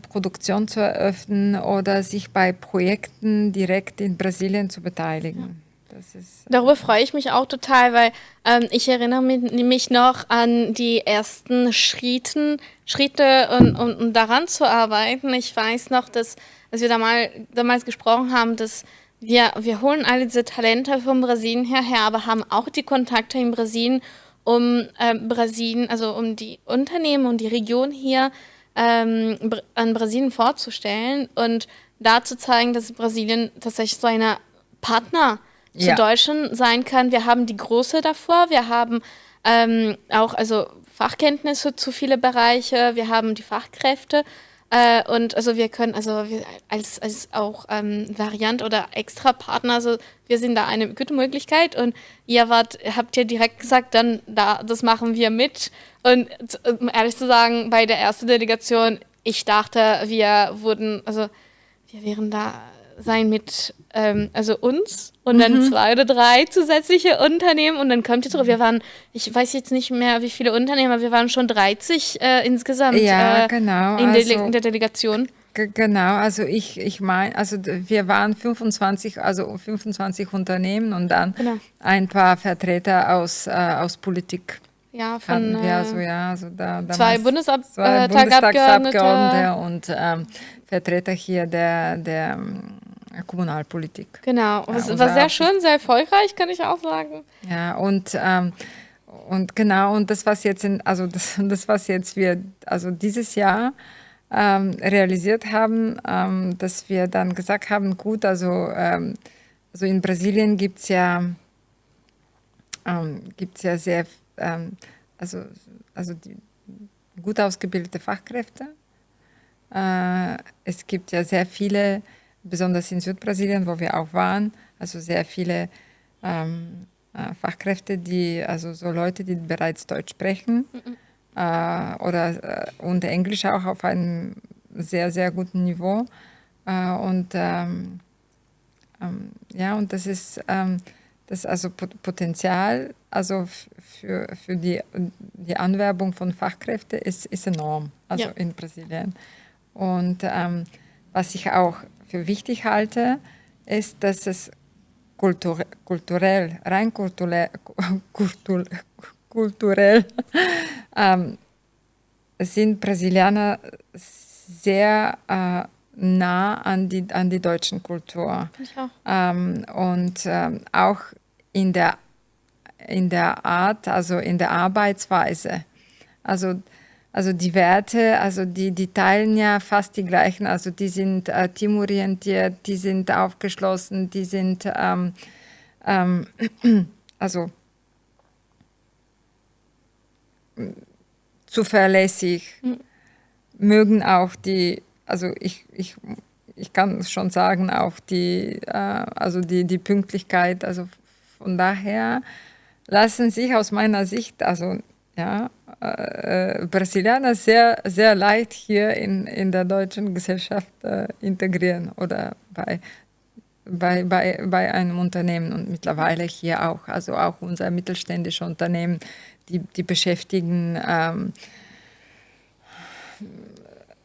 Produktion zu eröffnen oder sich bei Projekten direkt in Brasilien zu beteiligen. Darüber freue ich mich auch total, weil ich erinnere mich noch an die ersten Schritte und daran zu arbeiten. Ich weiß noch, dass als wir damals gesprochen haben, dass wir holen alle diese Talente von Brasilien her, aber haben auch die Kontakte in Brasilien, um Brasilien, also um die Unternehmen und die Region hier an Brasilien vorzustellen und da zu zeigen, dass Brasilien tatsächlich so eine Partner zu Deutschland sein kann. Wir haben die Große davor, wir haben auch also Fachkenntnisse zu viele Bereiche, wir haben die Fachkräfte und also wir können als auch Variant oder Extra-Partner, also wir sind da eine gute Möglichkeit und habt ihr direkt gesagt, dann das machen wir mit und um ehrlich zu sagen, bei der ersten Delegation, ich dachte, wir wären da sein mit also uns und dann 2 oder 3 zusätzliche Unternehmen und dann kommt ihr zurück. Wir waren, ich weiß jetzt nicht mehr, wie viele Unternehmen, aber wir waren schon 30 insgesamt genau. in der Delegation. Genau, also ich meine, also wir waren 25 Unternehmen und dann ein paar Vertreter aus Politik. Ja, von da 2 Bundestagsabgeordnete und Vertreter hier der Kommunalpolitik. Genau, es war sehr schön, sehr erfolgreich, kann ich auch sagen. Ja, und genau, und das, was jetzt wir dieses Jahr realisiert haben, dass wir dann gesagt haben, gut, also in Brasilien gibt es ja sehr die gut ausgebildete Fachkräfte. Es gibt ja sehr viele, besonders in Südbrasilien, wo wir auch waren, also sehr viele Fachkräfte, also so Leute, die bereits Deutsch sprechen und Englisch auch auf einem sehr, sehr guten Niveau. Und das ist das also Potenzial also für die Anwerbung von Fachkräften ist enorm, also in Brasilien. Und was ich auch für wichtig halte, ist, dass es kulturell sind Brasilianer sehr nah an die deutschen Kultur. Und auch in der Art, also in der Arbeitsweise. Also die Werte, also die teilen ja fast die gleichen. Also die sind teamorientiert, die sind aufgeschlossen, die sind zuverlässig, mögen auch ich kann schon sagen, auch die Pünktlichkeit. Also von daher lassen sich aus meiner Sicht, Brasilianer sehr, sehr leicht hier in der deutschen Gesellschaft integrieren oder bei einem Unternehmen und mittlerweile hier auch. Also auch unser mittelständische Unternehmen, die beschäftigen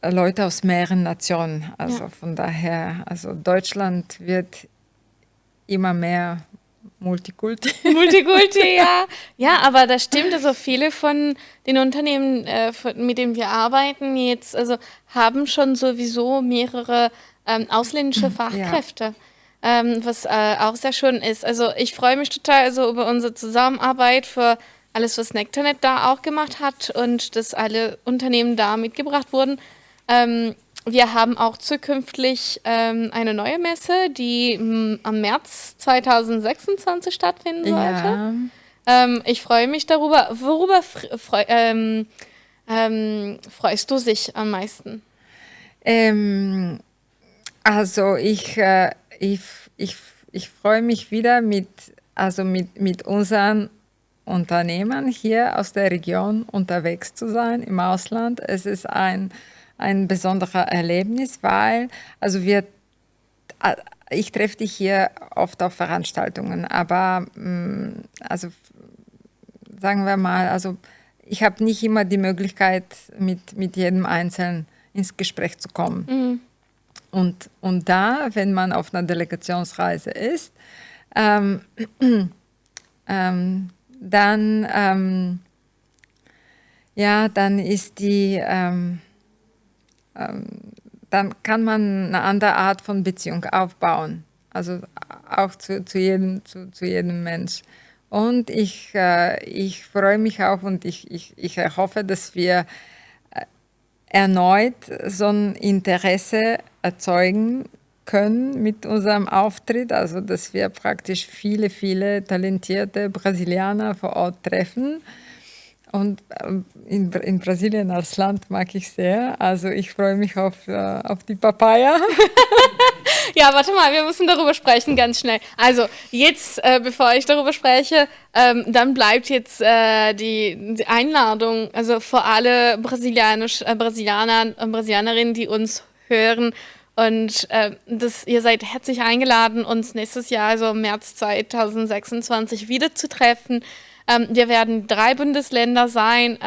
Leute aus mehreren Nationen. Also von daher, also Deutschland wird immer mehr Multikulti. Multikulti, ja. Ja, aber das stimmt. Also viele von den Unternehmen, mit denen wir arbeiten jetzt, also haben schon sowieso mehrere ausländische Fachkräfte. Was auch sehr schön ist. Also ich freue mich total über unsere Zusammenarbeit, für alles, was Nectarnet da auch gemacht hat und dass alle Unternehmen da mitgebracht wurden. Wir haben auch zukünftig eine neue Messe, die am März 2026 stattfinden sollte. Ja. Ich freue mich darüber. Worüber freust du dich am meisten? Also ich freue mich wieder mit unseren Unternehmern hier aus der Region unterwegs zu sein im Ausland. Es ist ein besonderes Erlebnis, weil ich treffe dich hier oft auf Veranstaltungen, aber sagen wir mal, ich habe nicht immer die Möglichkeit, mit jedem Einzelnen ins Gespräch zu kommen. Und da, wenn man auf einer Delegationsreise ist, dann ist dann kann man eine andere Art von Beziehung aufbauen, also auch zu jedem Mensch. Und ich freue mich auch und ich hoffe, dass wir erneut so ein Interesse erzeugen können mit unserem Auftritt, also dass wir praktisch viele, viele talentierte Brasilianer vor Ort treffen. Und in Brasilien als Land mag ich sehr. Also ich freue mich auf die Papaya. Ja, warte mal, wir müssen darüber sprechen, ganz schnell. Also jetzt, bevor ich darüber spreche, dann bleibt jetzt die Einladung, also für alle Brasilianer und Brasilianerinnen, die uns hören. Und ihr seid herzlich eingeladen, uns nächstes Jahr, also im März 2026, wieder zu treffen. Wir werden 3 Bundesländer sein,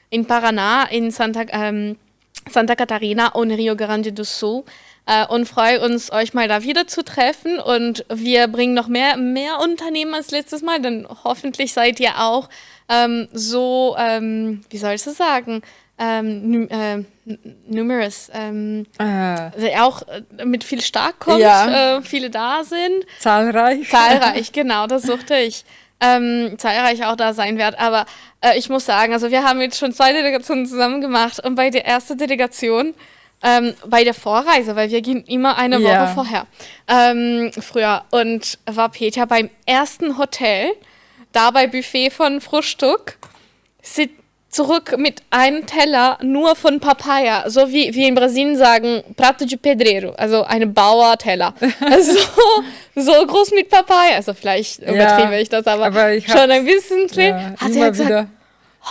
in Paraná, in Santa Catarina und Rio Grande do Sul. Und freue uns, euch mal da wieder zu treffen. Und wir bringen noch mehr Unternehmen als letztes Mal, denn hoffentlich seid ihr auch wie soll ich das sagen, numerous, auch mit viel Stark kommt, viele da sind. Zahlreich, genau, das suchte ich. Zahlreich auch da sein wird. Aber ich muss sagen, also wir haben jetzt schon 2 Delegationen zusammen gemacht und bei der ersten Delegation, bei der Vorreise, weil wir gehen immer eine Woche vorher, früher, und war Peter beim ersten Hotel, da bei Buffet von Frühstück, zurück mit einem Teller nur von Papaya, so wie wir in Brasilien sagen, prato de pedreiro, also ein Bauerteller. Also so groß mit Papaya, also vielleicht übertriebe ich das, aber ich schon ein bisschen viel. Ja, Hat sie halt gesagt,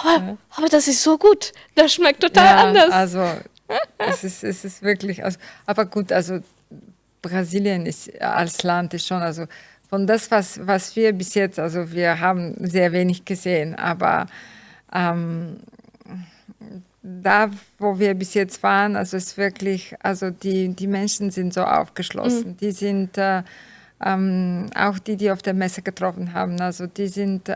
aber das ist so gut, das schmeckt total anders. Also es ist wirklich, also, aber gut, also Brasilien ist als Land ist schon, also von das, was wir bis jetzt, also wir haben sehr wenig gesehen, aber da, wo wir bis jetzt waren, also ist wirklich, also die Menschen sind so aufgeschlossen. Die sind auch die auf der Messe getroffen haben, also die sind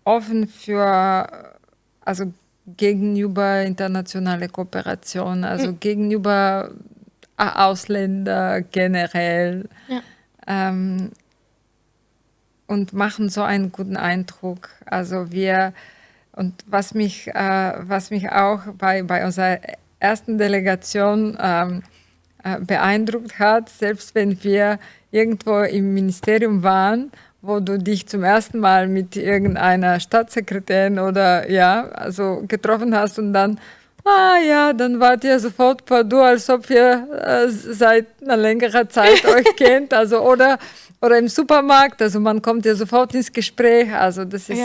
offen für, also gegenüber internationale Kooperation, also gegenüber Ausländer generell. Ja. Und machen so einen guten Eindruck. Also und was mich auch bei unserer ersten Delegation beeindruckt hat, selbst wenn wir irgendwo im Ministerium waren, wo du dich zum ersten Mal mit irgendeiner Staatssekretärin oder also getroffen hast und dann dann wart ihr sofort per Du, als ob ihr seit einer längeren Zeit euch kennt, also oder im Supermarkt, also man kommt ja sofort ins Gespräch, also das ist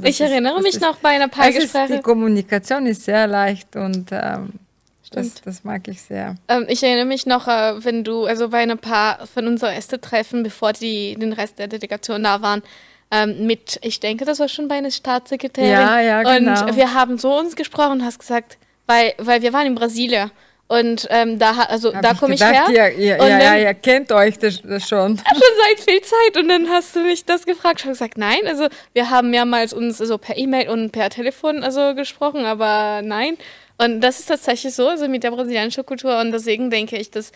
ich erinnere mich noch bei einer Paargespräche. Die Kommunikation ist sehr leicht und das mag ich sehr. Ich erinnere mich noch, wenn du, also bei ein paar von unseren ersten Treffen, bevor den Rest der Delegation da waren, ich denke, das war schon bei einer Staatssekretärin. Ja, genau. Und wir haben so uns gesprochen und hast gesagt, weil wir waren in Brasilien. Und da komme ich her. Ihr kennt euch das schon. Schon seit viel Zeit. Und dann hast du mich das gefragt. Ich habe gesagt, nein. Also wir haben mehrmals uns so per E-Mail und per Telefon gesprochen, aber nein. Und das ist tatsächlich so, also mit der brasilianischen Kultur. Und deswegen denke ich, dass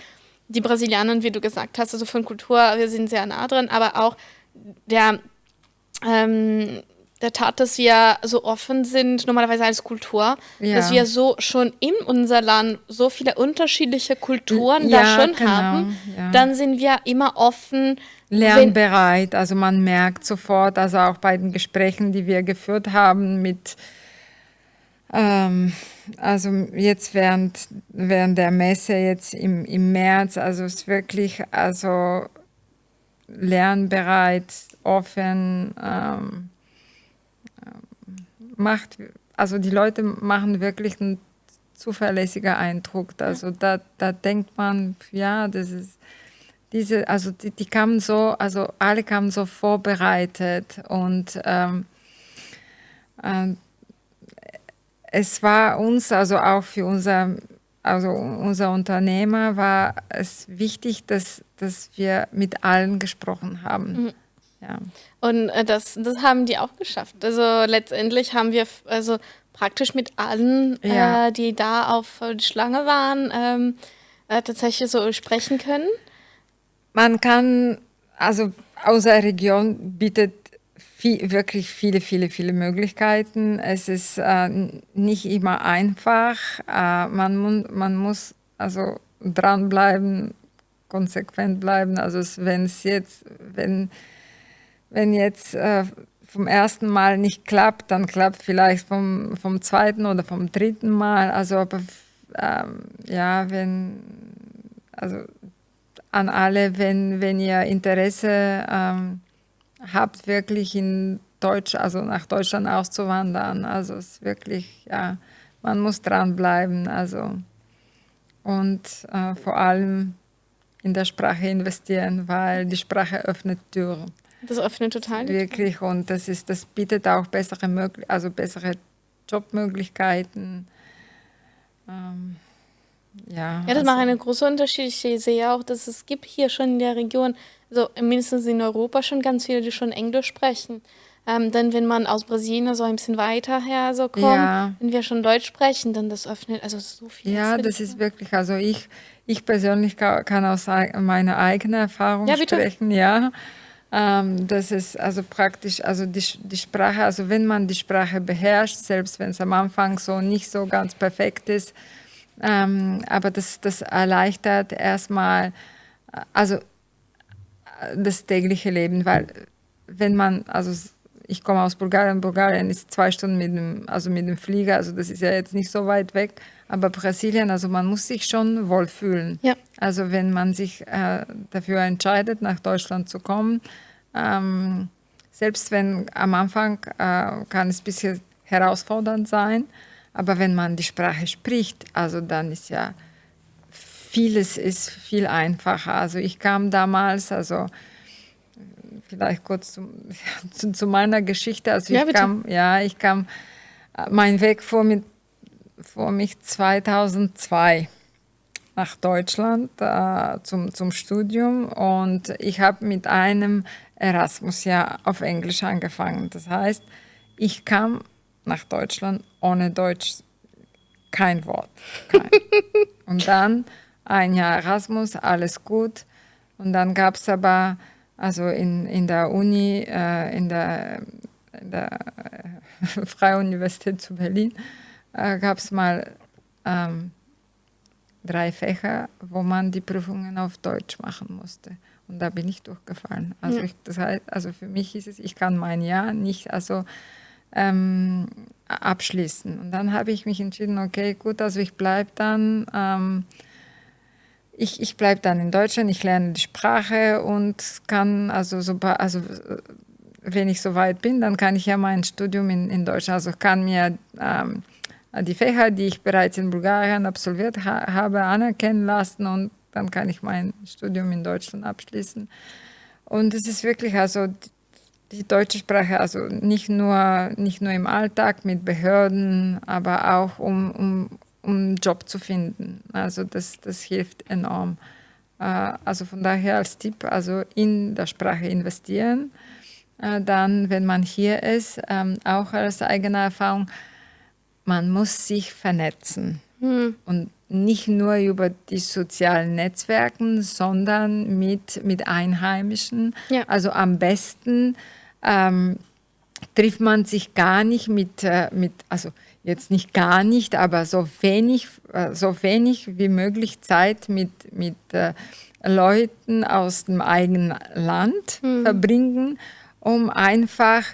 die Brasilianer, wie du gesagt hast, also von Kultur, wir sind sehr nah dran, aber auch der Tat, dass wir so offen sind, normalerweise als Kultur, dass wir so schon in unser Land so viele unterschiedliche Kulturen da schon haben, dann sind wir immer offen. Lernbereit, also man merkt sofort, also auch bei den Gesprächen, die wir geführt haben mit, also jetzt während der Messe jetzt im März, also es ist wirklich, also lernbereit, offen, also die Leute machen wirklich einen zuverlässigen Eindruck. Also da denkt man, das ist also die kamen so, also alle kamen so vorbereitet und es war uns, also auch für unser Unternehmer war es wichtig, dass wir mit allen gesprochen haben. Ja. Und das haben die auch geschafft. Also letztendlich haben wir also praktisch mit allen, die da auf die Schlange waren, tatsächlich so sprechen können. Man kann, also unsere Region bietet wirklich viele Möglichkeiten. Es ist nicht immer einfach. Man muss also dranbleiben, konsequent bleiben. Also wenn jetzt vom ersten Mal nicht klappt, dann klappt vielleicht vom zweiten oder vom dritten Mal. Also aber also an alle, wenn ihr Interesse habt, wirklich also nach Deutschland auszuwandern. Also es ist wirklich, man muss dranbleiben. Also und vor allem in der Sprache investieren, weil die Sprache öffnet Türen. Das öffnet total. Wirklich, und das bietet auch bessere Jobmöglichkeiten. Das macht einen großen Unterschied. Ich sehe auch, dass es gibt hier schon in der Region, also mindestens in Europa schon ganz viele, die schon Englisch sprechen. Dann, wenn man aus Brasilien so ein bisschen weiter her kommt, wenn wir schon Deutsch sprechen, dann das öffnet also so viel. Ja, das ist wirklich, also ich persönlich kann aus meiner eigenen Erfahrung sprechen, das ist also praktisch, also die Sprache, also wenn man die Sprache beherrscht, selbst wenn es am Anfang so nicht so ganz perfekt ist, aber das erleichtert erstmal, also das tägliche Leben, weil wenn man also ich komme aus Bulgarien. Bulgarien ist 2 Stunden mit dem Flieger, also das ist ja jetzt nicht so weit weg. Aber Brasilien, also man muss sich schon wohlfühlen. Ja. Also wenn man sich dafür entscheidet, nach Deutschland zu kommen, selbst wenn am Anfang kann es ein bisschen herausfordernd sein, aber wenn man die Sprache spricht, also dann ist ja vieles ist viel einfacher. Also ich kam damals, also vielleicht kurz zu meiner Geschichte. Also ich kam, mein Weg vor mich 2002 nach Deutschland zum Studium und ich habe mit einem Erasmus-Jahr auf Englisch angefangen. Das heißt, ich kam nach Deutschland ohne Deutsch, kein Wort. Und dann 1 Jahr Erasmus, alles gut. Und dann gab es aber, also in der Uni, in der Freien Universität zu Berlin, gab es mal 3 Fächer, wo man die Prüfungen auf Deutsch machen musste. Und da bin ich durchgefallen. Also, das heißt, also für mich ist es, ich kann mein Jahr nicht abschließen. Und dann habe ich mich entschieden, okay, gut, also ich bleibe dann, ich bleibe dann in Deutschland, ich lerne die Sprache und kann, wenn ich so weit bin, dann kann ich ja mein Studium in Deutschland, also kann mir die Fächer, die ich bereits in Bulgarien absolviert habe, anerkennen lassen und dann kann ich mein Studium in Deutschland abschließen. Und es ist wirklich, also die deutsche Sprache, also nicht nur im Alltag mit Behörden, aber auch um einen Job zu finden. Also das hilft enorm. Also von daher als Tipp, also in der Sprache investieren. Dann, wenn man hier ist, auch als eigene Erfahrung, man muss sich vernetzen. Und nicht nur über die sozialen Netzwerke, sondern mit Einheimischen. Ja. Also am besten trifft man sich gar nicht also jetzt nicht gar nicht, aber so wenig wie möglich Zeit mit Leuten aus dem eigenen Land verbringen, um einfach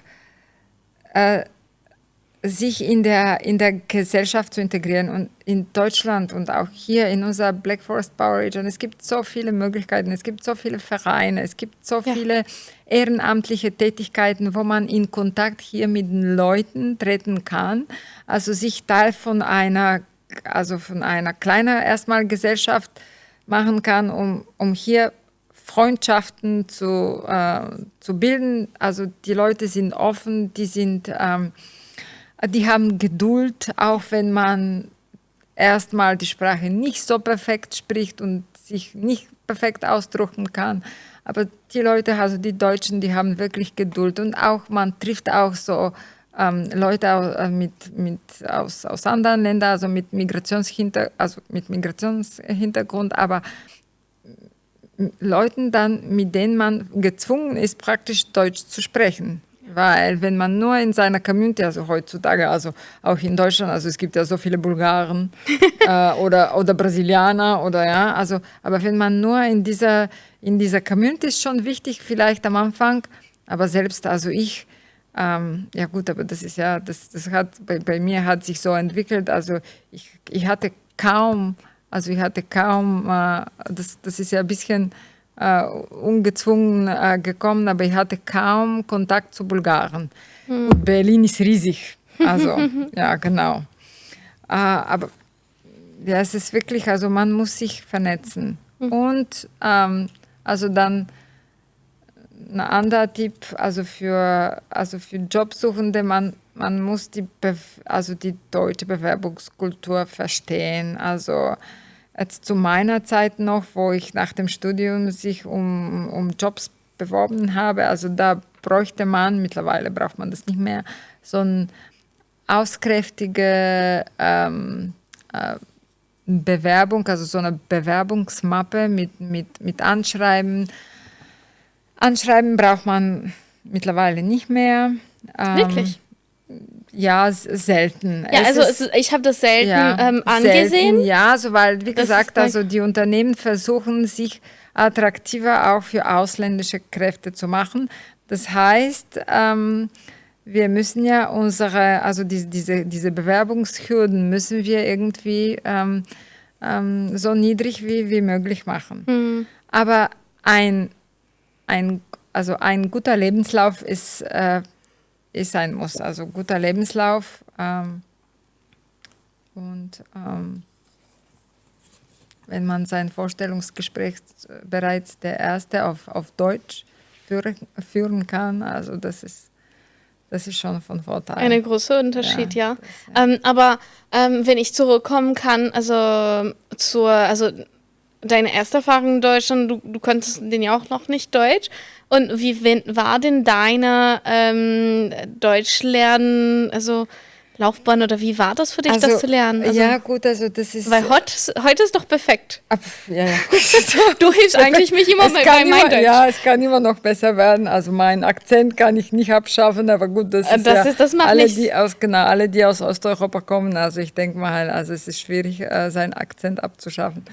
sich in der Gesellschaft zu integrieren. Und in Deutschland und auch hier in unserer Black Forest Power Region, es gibt so viele Möglichkeiten, es gibt so viele Vereine, es gibt so viele ehrenamtliche Tätigkeiten, wo man in Kontakt hier mit den Leuten treten kann, also sich Teil von einer kleinen erstmal Gesellschaft machen kann, um hier Freundschaften zu bilden. Also die Leute sind offen, die haben Geduld, auch wenn man erstmal die Sprache nicht so perfekt spricht und sich nicht perfekt ausdrücken kann. Aber die Leute, also die Deutschen, die haben wirklich Geduld. Und auch man trifft auch so Leute aus anderen Ländern, also mit Migrationshintergrund, aber Leuten dann, mit denen man gezwungen ist, praktisch Deutsch zu sprechen. Weil wenn man nur in seiner Community, also heutzutage, also auch in Deutschland, also es gibt ja so viele Bulgaren oder Brasilianer aber wenn man nur in dieser Community ist schon wichtig, vielleicht am Anfang, aber selbst, also aber das ist ja, das hat, bei mir hat sich so entwickelt, also ich hatte kaum, das ist ja ein bisschen ungezwungen gekommen, aber ich hatte kaum Kontakt zu Bulgaren. Und Berlin ist riesig, also ja, genau. Aber ja, es ist wirklich, also man muss sich vernetzen. Und also dann ein anderer Tipp, also für Jobsuchende, man muss die deutsche Bewerbungskultur verstehen. Also jetzt zu meiner Zeit noch, wo ich nach dem Studium sich um Jobs beworben habe, also da bräuchte man, mittlerweile braucht man das nicht mehr, so eine auskräftige Bewerbung, also so eine Bewerbungsmappe mit Anschreiben. Anschreiben braucht man mittlerweile nicht mehr. Wirklich? Ja, selten. Ja, ich habe das selten angesehen. Selten, ja, weil, wie gesagt, also die Unternehmen versuchen, sich attraktiver auch für ausländische Kräfte zu machen. Das heißt, wir müssen ja also diese Bewerbungshürden müssen wir irgendwie so niedrig wie möglich machen. Aber also ein guter Lebenslauf ist ein Muss. Also guter Lebenslauf wenn man sein Vorstellungsgespräch bereits der erste auf Deutsch führen kann, also das ist schon von Vorteil. Ein großer Unterschied, ja. Aber wenn ich zurückkommen kann, also deine erste Erfahrung in Deutschland, du konntest den ja auch noch nicht Deutsch. Und war denn deine Deutschlernen, also Laufbahn oder wie war das für dich, das zu lernen? Also, ja, gut, also das ist... Weil heute ist doch perfekt. Ja. Du hilfst eigentlich mich immer bei mein Deutsch. Ja, es kann immer noch besser werden. Also meinen Akzent kann ich nicht abschaffen, aber gut, das macht alle, die aus Osteuropa kommen. Also ich denke mal, also es ist schwierig, seinen Akzent abzuschaffen.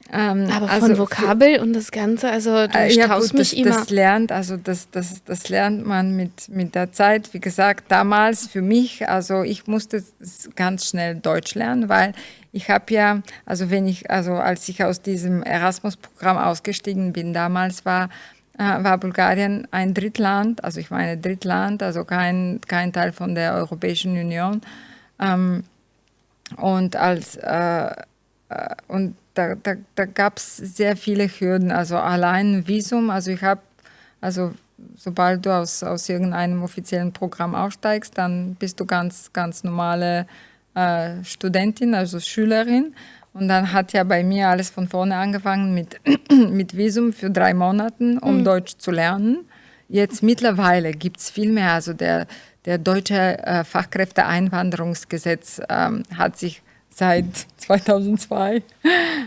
Aber von Vokabel und das Ganze, also du staust mich immer. Das lernt man mit der Zeit. Wie gesagt, damals für mich, also ich musste ganz schnell Deutsch lernen, weil ich habe ja, als ich aus diesem Erasmus-Programm ausgestiegen bin, damals war Bulgarien ein Drittland, also ich meine Drittland, also kein Teil von der Europäischen Union. Da gab es sehr viele Hürden, also allein Visum, sobald du aus irgendeinem offiziellen Programm aussteigst, dann bist du ganz normale Studentin, also Schülerin. Und dann hat ja bei mir alles von vorne angefangen mit Visum für 3 Monate, um Deutsch zu lernen. Jetzt mittlerweile gibt es viel mehr, also der deutsche Fachkräfteeinwanderungsgesetz hat sich seit 2002,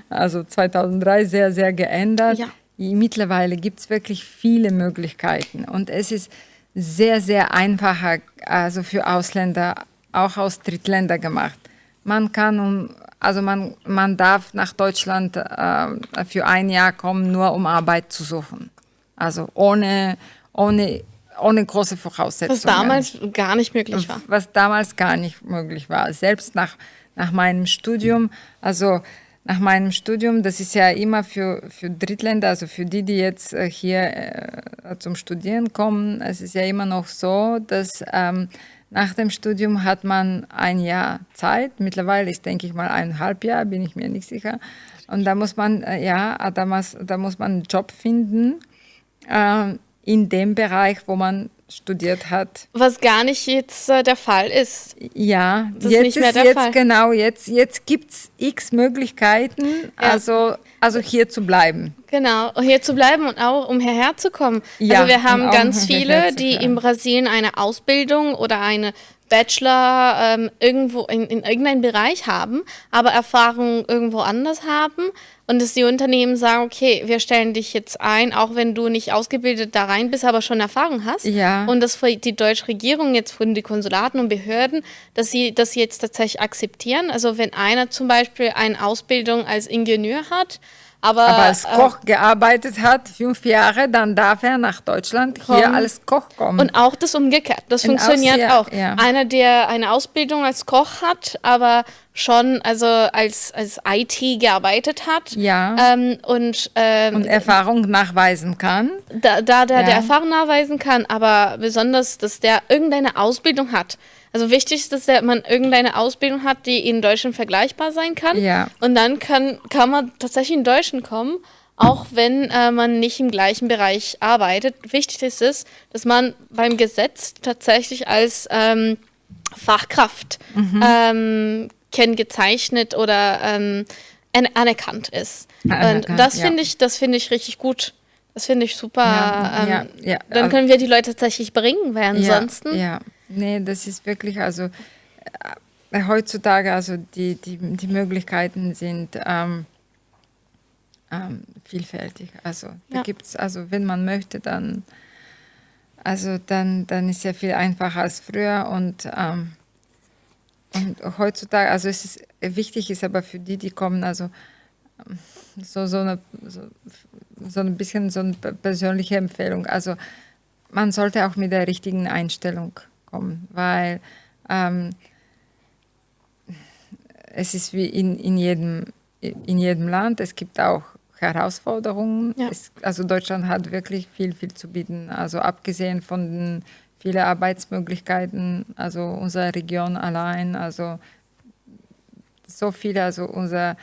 also 2003 sehr, sehr geändert. Ja. Mittlerweile gibt es wirklich viele Möglichkeiten und es ist sehr, sehr einfacher, also für Ausländer, auch aus Drittländern gemacht. Man darf nach Deutschland für 1 Jahr kommen, nur um Arbeit zu suchen. Also ohne große Voraussetzungen. Was damals gar nicht möglich war. Was damals gar nicht möglich war. Selbst nach meinem Studium, das ist ja immer für Drittländer, also für die jetzt hier zum Studieren kommen, es ist ja immer noch so, dass nach dem Studium hat man 1 Jahr Zeit, mittlerweile ist, denke ich mal, 1,5 Jahre, bin ich mir nicht sicher, und da muss man, da muss man einen Job finden in dem Bereich, wo man studiert hat. Was gar nicht jetzt der Fall ist. Ja, das jetzt ist nicht mehr der Fall. Genau, jetzt gibt es x Möglichkeiten, ja. also hier zu bleiben. Genau, hier zu bleiben und auch um hierher zu kommen. Ja, also wir haben ganz viele, die in Brasilien eine Ausbildung oder eine Bachelor irgendwo in irgendeinem Bereich haben, aber Erfahrung irgendwo anders haben und dass die Unternehmen sagen, okay, wir stellen dich jetzt ein, auch wenn du nicht ausgebildet da rein bist, aber schon Erfahrung hast. Ja. Und dass die deutsche Regierung jetzt von den Konsulaten und Behörden, dass sie das jetzt tatsächlich akzeptieren. Also wenn einer zum Beispiel eine Ausbildung als Ingenieur hat, aber als Koch gearbeitet hat, 5 Jahre, dann darf er nach Deutschland hier als Koch kommen. Und auch das umgekehrt, das funktioniert auch. Ja. Einer, der eine Ausbildung als Koch hat, aber schon als IT gearbeitet hat. Ja. Und Erfahrung nachweisen kann. Der Erfahrung nachweisen kann, aber besonders, dass der irgendeine Ausbildung hat. Also wichtig ist, dass man irgendeine Ausbildung hat, die in Deutschland vergleichbar sein kann. Ja. Und dann kann man tatsächlich in Deutschland kommen, auch wenn man nicht im gleichen Bereich arbeitet. Wichtig ist es, dass man beim Gesetz tatsächlich als Fachkraft kennzeichnet oder anerkannt ist. Und das finde ich richtig gut. Das finde ich super. Dann können wir die Leute tatsächlich bringen, weil ansonsten... Ja. Nee, das ist wirklich, also heutzutage, also die Möglichkeiten sind vielfältig. Also da gibt es, also wenn man möchte, dann ist ja viel einfacher als früher und heutzutage, also es ist wichtig ist aber für die kommen, also so ein bisschen so eine persönliche Empfehlung. Also man sollte auch mit der richtigen Einstellung kommen, weil es ist wie in jedem Land, es gibt auch Herausforderungen. Ja. Also Deutschland hat wirklich viel zu bieten. Also abgesehen von den vielen Arbeitsmöglichkeiten, also unsere Region allein, also so viele, also unsere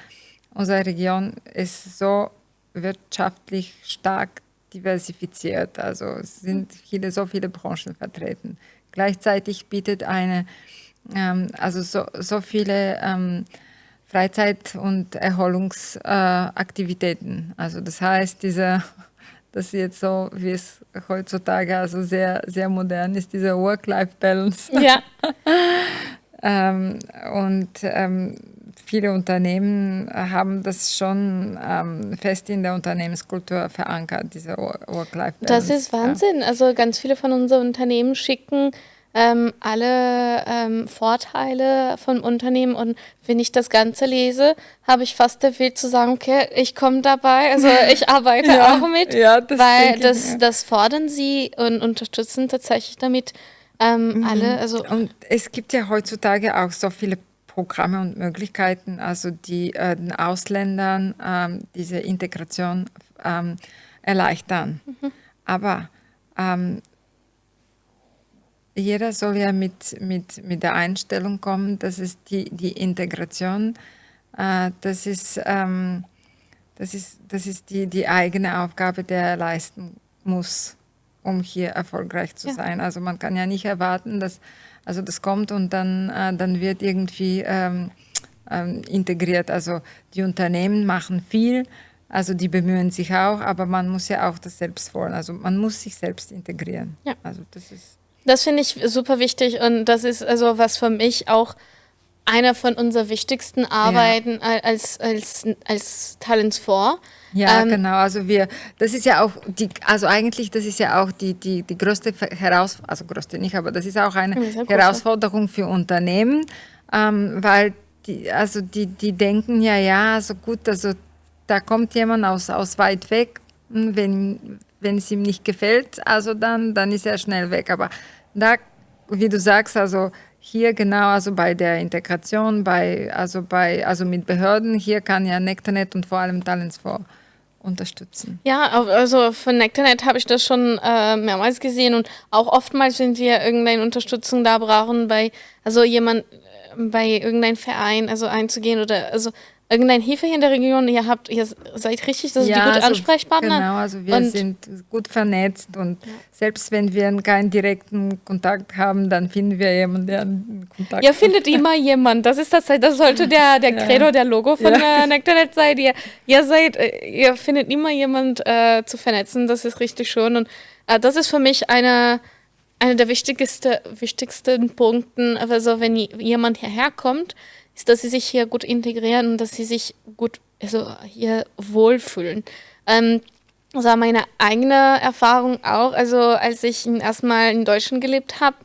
Region ist so wirtschaftlich stark diversifiziert. Also es sind so viele Branchen vertreten. Gleichzeitig bietet also so viele Freizeit- und Erholungsaktivitäten. Also das heißt, das ist jetzt so, wie es heutzutage also sehr, sehr modern ist, diese Work-Life-Balance. Ja. Viele Unternehmen haben das schon fest in der Unternehmenskultur verankert, diese Work-Life-Balance. Das ist Wahnsinn. Ja. Also ganz viele von unseren Unternehmen schicken alle Vorteile vom Unternehmen, und wenn ich das Ganze lese, habe ich fast der Will zu sagen, okay, ich komme dabei, also ich arbeite auch mit, weil das fordern sie und unterstützen tatsächlich damit alle. Also und es gibt ja heutzutage auch so viele Programme und Möglichkeiten, also die den Ausländern diese Integration erleichtern. Aber jeder soll ja mit der Einstellung kommen, dass es die Integration, das ist die eigene Aufgabe, die er leisten muss, um hier erfolgreich zu sein. Also man kann ja nicht erwarten, dass das kommt und dann wird irgendwie integriert. Also die Unternehmen machen viel, also die bemühen sich auch, aber man muss ja auch das selbst wollen. Also man muss sich selbst integrieren. Ja. Also das finde ich super wichtig, und das ist also was für mich auch einer von unseren wichtigsten Arbeiten als Talents for. Ja, genau. Also das ist ja auch eigentlich, das ist ja auch die größte Herausforderung, also größte nicht, aber das ist auch eine Herausforderung für Unternehmen, weil die denken also gut, also da kommt jemand aus weit weg, wenn es ihm nicht gefällt, also dann ist er schnell weg. Aber da, wie du sagst, also hier genau, also bei der Integration, also mit Behörden, hier kann ja Nectarnet und vor allem Talents for unterstützen. Ja, also von Nectarnet habe ich das schon mehrmals gesehen, und auch oftmals, wenn wir irgendeine Unterstützung da brauchen, bei irgendeinem Verein, also einzugehen, oder also irgendeine Hilfe hier in der Region, ihr seid richtig, das sind die gute Ansprechpartner. Genau, also wir sind gut vernetzt, und selbst wenn wir keinen direkten Kontakt haben, dann finden wir jemanden, der einen Kontakt hat. Ihr findet immer jemanden, das sollte der Credo, der Logo von Nectarnet sein. Ihr findet immer jemanden zu vernetzen, das ist richtig schön, und das ist für mich einer der wichtigsten Punkten, also wenn jemand hierher kommt, ist, dass sie sich hier gut integrieren und dass sie sich gut hier wohlfühlen. Das war meine eigene Erfahrung auch. Also als ich erstmal in Deutschland gelebt habe,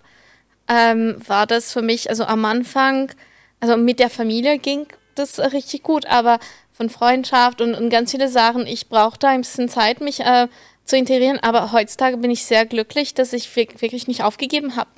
war das für mich, also am Anfang, also mit der Familie ging das richtig gut, aber von Freundschaft und ganz viele Sachen, ich brauchte ein bisschen Zeit, mich zu integrieren, aber heutzutage bin ich sehr glücklich, dass ich wirklich nicht aufgegeben habe.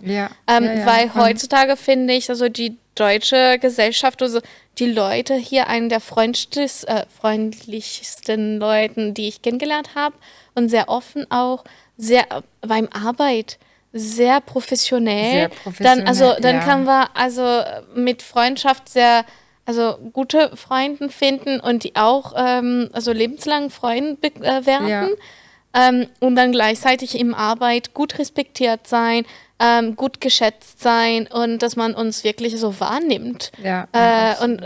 Weil heutzutage finde ich, also die deutsche Gesellschaft, also die Leute hier, einen der freundlichsten Leuten, die ich kennengelernt habe, und sehr offen auch, sehr beim Arbeit, sehr professionell. Dann kann man also mit Freundschaft sehr gute Freunde finden, und die auch lebenslang Freunde werden. Und dann gleichzeitig im Arbeit gut respektiert sein, gut geschätzt sein, und dass man uns wirklich so wahrnimmt. Und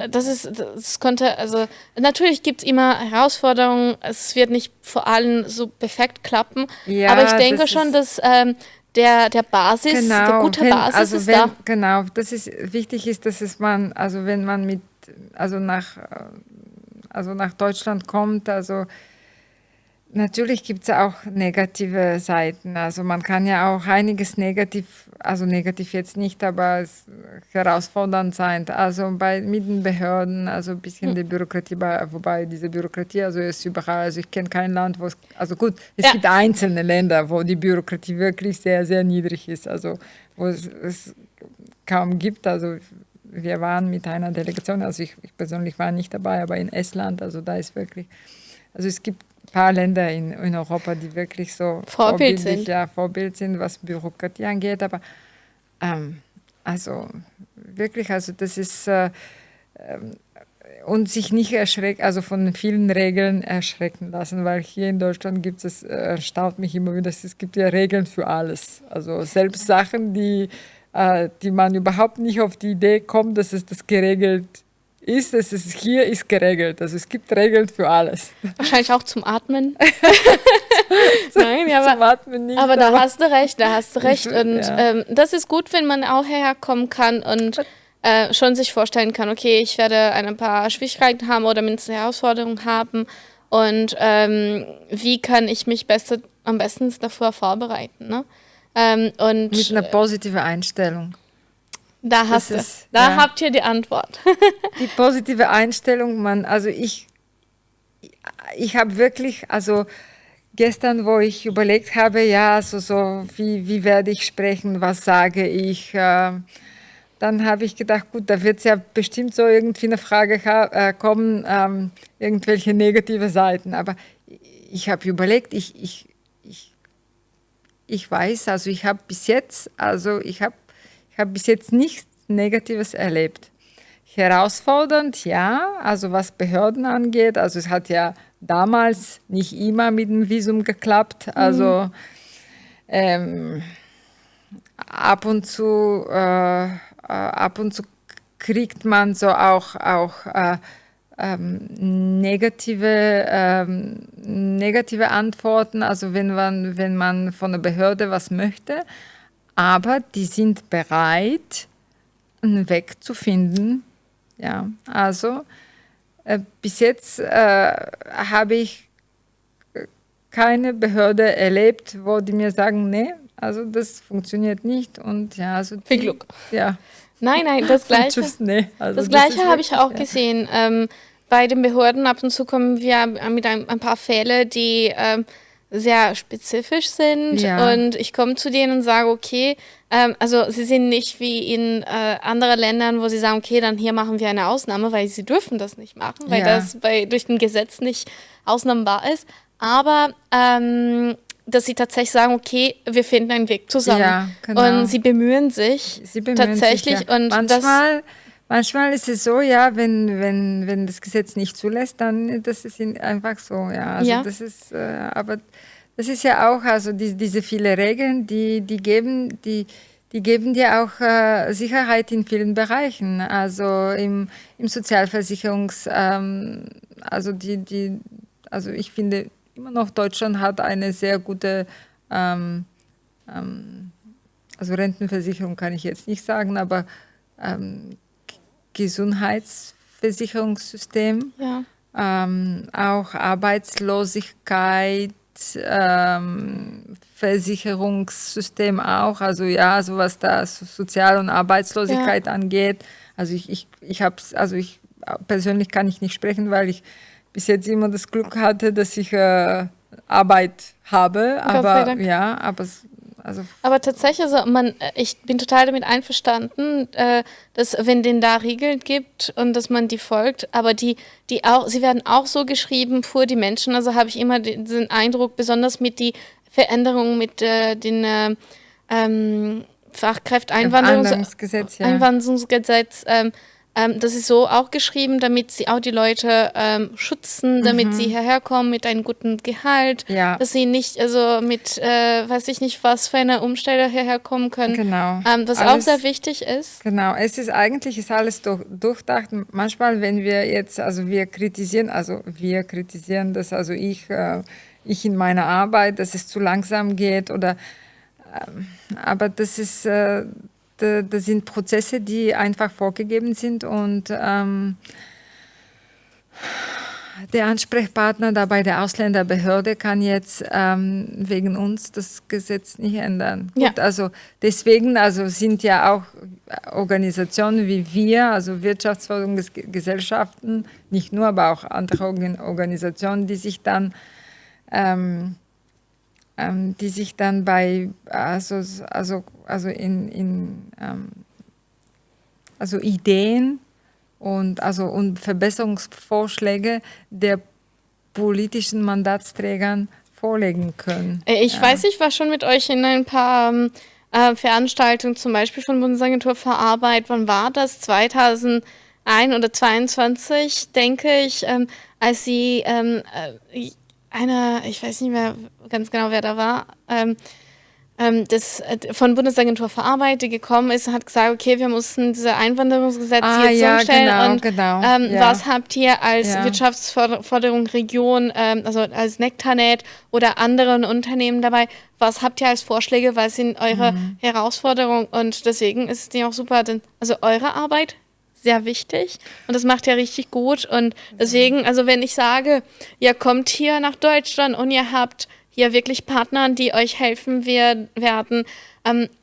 natürlich gibt es immer Herausforderungen, es wird nicht vor allem so perfekt klappen, aber ich denke schon, dass der gute Basis ist da. Genau, wichtig ist, dass wenn man nach Deutschland kommt, Natürlich gibt es auch negative Seiten. Also man kann ja auch einiges negativ, also negativ jetzt nicht, aber es herausfordernd sein. Also mit den Behörden, also ein bisschen die Bürokratie, wobei diese Bürokratie, also ist überall, also ich kenne kein Land, wo es, also gut, es gibt einzelne Länder, wo die Bürokratie wirklich sehr, sehr niedrig ist, also wo es kaum gibt. Also wir waren mit einer Delegation, also ich persönlich war nicht dabei, aber in Estland, also da ist wirklich, also es gibt ein paar Länder in Europa, die wirklich so Vorbild sind. Ja, Vorbild sind, was Bürokratie angeht, aber also wirklich, also das ist und sich nicht erschrecken, also von vielen Regeln erschrecken lassen, weil hier in Deutschland gibt es, erstaunt mich immer wieder, es gibt ja Regeln für alles. Also selbst Sachen, die man überhaupt nicht auf die Idee kommt, dass es das geregelt ist, dass es hier ist geregelt. Also es gibt Regeln für alles. Wahrscheinlich auch zum Atmen. Nein, ja, zum Atmen nicht, aber da hast du recht, da hast du recht. Und ja. das ist gut, wenn man auch herkommen kann und schon sich vorstellen kann, okay, ich werde ein paar Schwierigkeiten haben oder mindestens Herausforderungen haben und wie kann ich mich am besten davor vorbereiten. Ne? Und mit einer positiven Einstellung. Da habt ihr die Antwort. Die positive Einstellung, also ich habe wirklich, also gestern, wo ich überlegt habe, ja, so wie werde ich sprechen, was sage ich, dann habe ich gedacht, gut, da wird es ja bestimmt so irgendwie eine Frage kommen, irgendwelche negative Seiten. Aber ich habe überlegt, ich weiß, also ich habe bis jetzt nichts Negatives erlebt. Herausfordernd, ja, also was Behörden angeht, also es hat ja damals nicht immer mit dem Visum geklappt, also ab und zu kriegt man so auch negative Antworten, also wenn man von der Behörde was möchte, aber die sind bereit, einen Weg zu finden. Ja, also bis jetzt habe ich keine Behörde erlebt, wo die mir sagen, nee, also das funktioniert nicht und ja, also viel Glück. Ja. Nein, das Gleiche. Nee, also das Gleiche habe ich auch gesehen. Bei den Behörden ab und zu kommen wir mit ein paar Fällen, die sehr spezifisch sind und ich komme zu denen und sage, okay, also sie sind nicht wie in anderen Ländern, wo sie sagen, okay, dann hier machen wir eine Ausnahme, weil sie dürfen das nicht machen, weil das durch ein Gesetz nicht ausnahmbar ist, aber dass sie tatsächlich sagen, okay, wir finden einen Weg zusammen. Ja, genau. Und sie bemühen sich tatsächlich. Sich, ja. Und manchmal ist es so, ja, wenn das Gesetz nicht zulässt, dann das ist einfach so, ja. Also das ist, aber das ist ja auch, also diese viele Regeln, die geben dir auch Sicherheit in vielen Bereichen. Also im also also ich finde immer noch, Deutschland hat eine sehr gute, also Rentenversicherung kann ich jetzt nicht sagen, aber Gesundheitsversicherungssystem, auch Arbeitslosigkeit, Versicherungssystem auch, also ja, so was da Sozial- und Arbeitslosigkeit angeht. Also ich persönlich kann ich nicht sprechen, weil ich bis jetzt immer das Glück hatte, dass ich Arbeit habe, aber tatsächlich, also ich bin total damit einverstanden, dass wenn den da Regeln gibt und dass man die folgt, aber sie werden auch so geschrieben für die Menschen, also habe ich immer den Eindruck, besonders mit die Veränderungen mit den Fachkräfteeinwanderungsgesetz, das ist so auch geschrieben, damit sie auch die Leute schützen, damit sie hierher kommen mit einem guten Gehalt, dass sie nicht mit, weiß ich nicht, was für eine Umstelle hierher kommen können, was auch sehr wichtig ist. Genau, ist alles durchdacht. Manchmal, wenn wir jetzt, wir kritisieren das, also ich in meiner Arbeit, dass es zu langsam geht aber das ist das sind Prozesse, die einfach vorgegeben sind und der Ansprechpartner da bei der Ausländerbehörde kann jetzt wegen uns das Gesetz nicht ändern. Ja. Gut, also deswegen sind ja auch Organisationen wie wir, also Wirtschaftsförderungsgesellschaften, nicht nur, aber auch andere Organisationen, die sich dann bei Ideen und Verbesserungsvorschläge der politischen Mandatsträgern vorlegen können. Ich weiß, ich war schon mit euch in ein paar Veranstaltungen, zum Beispiel von Bundesagentur für Arbeit. Wann war das? 2001 oder 2022, denke ich, als sie ich weiß nicht mehr ganz genau, wer da war, von Bundesagentur für Arbeit, die gekommen ist und hat gesagt, okay, wir mussten diese Einwanderungsgesetz jetzt umstellen. Genau. Was habt ihr als Wirtschaftsförderung Region, also als Nektarnet oder anderen Unternehmen dabei, was habt ihr als Vorschläge, was sind eure Herausforderungen? Und deswegen ist es ja auch super, denn also eure Arbeit sehr wichtig und das macht ihr richtig gut und deswegen, also wenn ich sage, ihr kommt hier nach Deutschland und ihr habt hier wirklich Partner, die euch helfen werden,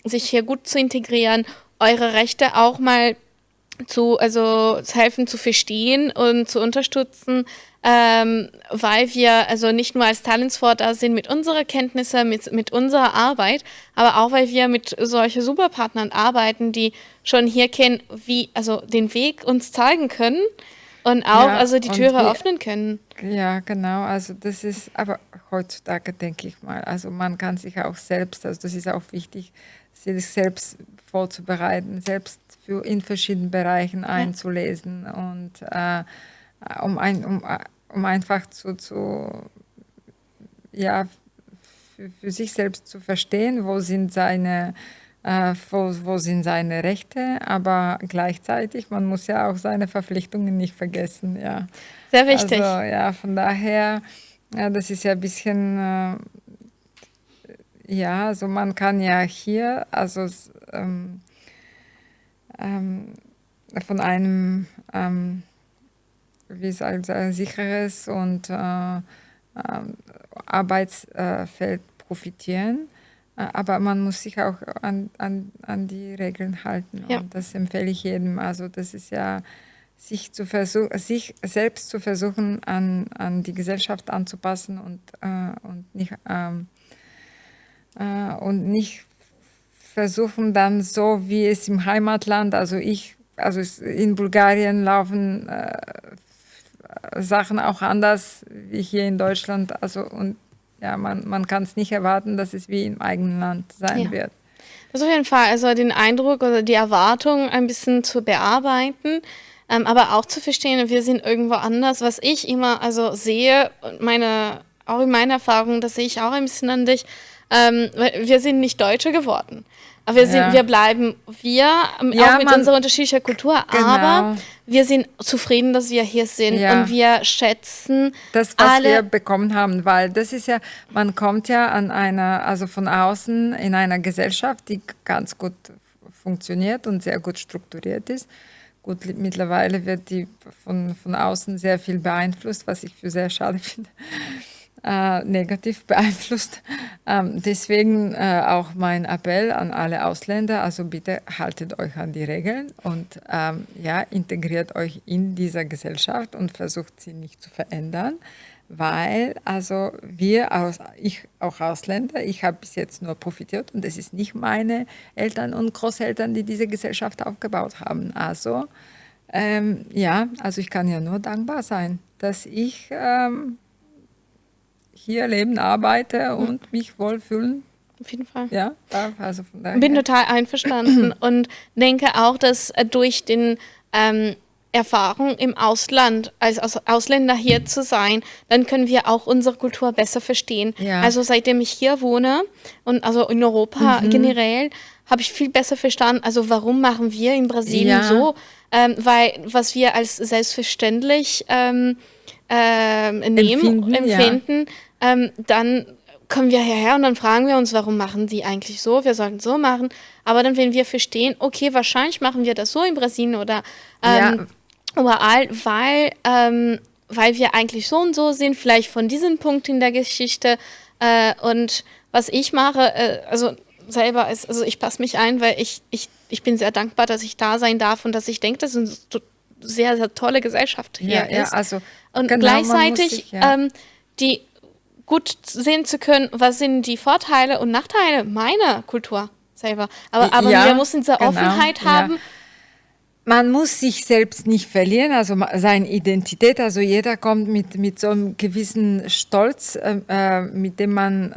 sich hier gut zu integrieren, eure Rechte auch mal zu helfen zu verstehen und zu unterstützen, weil wir also nicht nur als Talentsfort da sind mit unserer Kenntnisse, mit unserer Arbeit, aber auch weil wir mit solchen Superpartnern arbeiten, die schon hier kennen, den Weg uns zeigen können und auch die Türe öffnen können. Ja, genau, also das ist, aber heutzutage denke ich mal, also man kann sich auch selbst, also das ist auch wichtig, sich selbst vorzubereiten, selbst in verschiedenen Bereichen einzulesen und um einfach für sich selbst zu verstehen, wo sind seine Rechte, aber gleichzeitig, man muss ja auch seine Verpflichtungen nicht vergessen. Ja. Sehr wichtig. Also, ja, von daher, das ist ja ein bisschen, also man kann ja hier, von einem sicheres und Arbeitsfeld profitieren. Aber man muss sich auch an die Regeln halten. Ja. Und das empfehle ich jedem. Also das ist ja, sich selbst zu versuchen, an die Gesellschaft anzupassen und nicht versuchen dann so, wie es im Heimatland, in Bulgarien laufen Sachen auch anders wie hier in Deutschland. Man kann es nicht erwarten, dass es wie im eigenen Land sein wird. Das ist auf jeden Fall, also den Eindruck oder die Erwartung ein bisschen zu bearbeiten, aber auch zu verstehen, wir sind irgendwo anders. Was ich immer sehe, auch in meiner Erfahrung, das sehe ich auch ein bisschen an dich, wir sind nicht Deutsche geworden. Aber wir bleiben auch mit unserer unterschiedlichen Kultur, genau. Aber wir sind zufrieden, dass wir hier sind und wir schätzen das, was wir bekommen haben, weil das ist ja, man kommt ja von außen in einer Gesellschaft, die ganz gut funktioniert und sehr gut strukturiert ist. Gut, mittlerweile wird die von außen sehr viel beeinflusst, was ich für sehr schade finde. Negativ beeinflusst. Deswegen auch mein Appell an alle Ausländer, also bitte haltet euch an die Regeln und integriert euch in dieser Gesellschaft und versucht sie nicht zu verändern, weil ich auch Ausländer, ich habe bis jetzt nur profitiert und es ist nicht meine Eltern und Großeltern, die diese Gesellschaft aufgebaut haben. Also ich kann ja nur dankbar sein, dass ich hier leben, arbeite und mich wohlfühlen. Auf jeden Fall. Ja, also von daher. Bin total einverstanden und denke auch, dass durch den Erfahrung im Ausland, als Ausländer hier zu sein, dann können wir auch unsere Kultur besser verstehen. Ja. Also seitdem ich hier wohne und also in Europa generell, habe ich viel besser verstanden, also warum machen wir in Brasilien so, weil was wir als selbstverständlich empfinden, dann kommen wir hierher und dann fragen wir uns, warum machen die eigentlich so? Wir sollten so machen. Aber dann, wenn wir verstehen, okay, wahrscheinlich machen wir das so in Brasilien oder überall, weil weil wir eigentlich so und so sind, vielleicht von diesem Punkt in der Geschichte. Und was ich mache, also selber ist, also ich passe mich ein, weil ich bin sehr dankbar, dass ich da sein darf und dass ich denke, dass es eine sehr, sehr tolle Gesellschaft hier ist. Also Und genau, gleichzeitig die gut sehen zu können, was sind die Vorteile und Nachteile meiner Kultur selber. Aber wir müssen diese Offenheit haben. Man muss sich selbst nicht verlieren, also seine Identität, also jeder kommt mit so einem gewissen Stolz, mit dem man,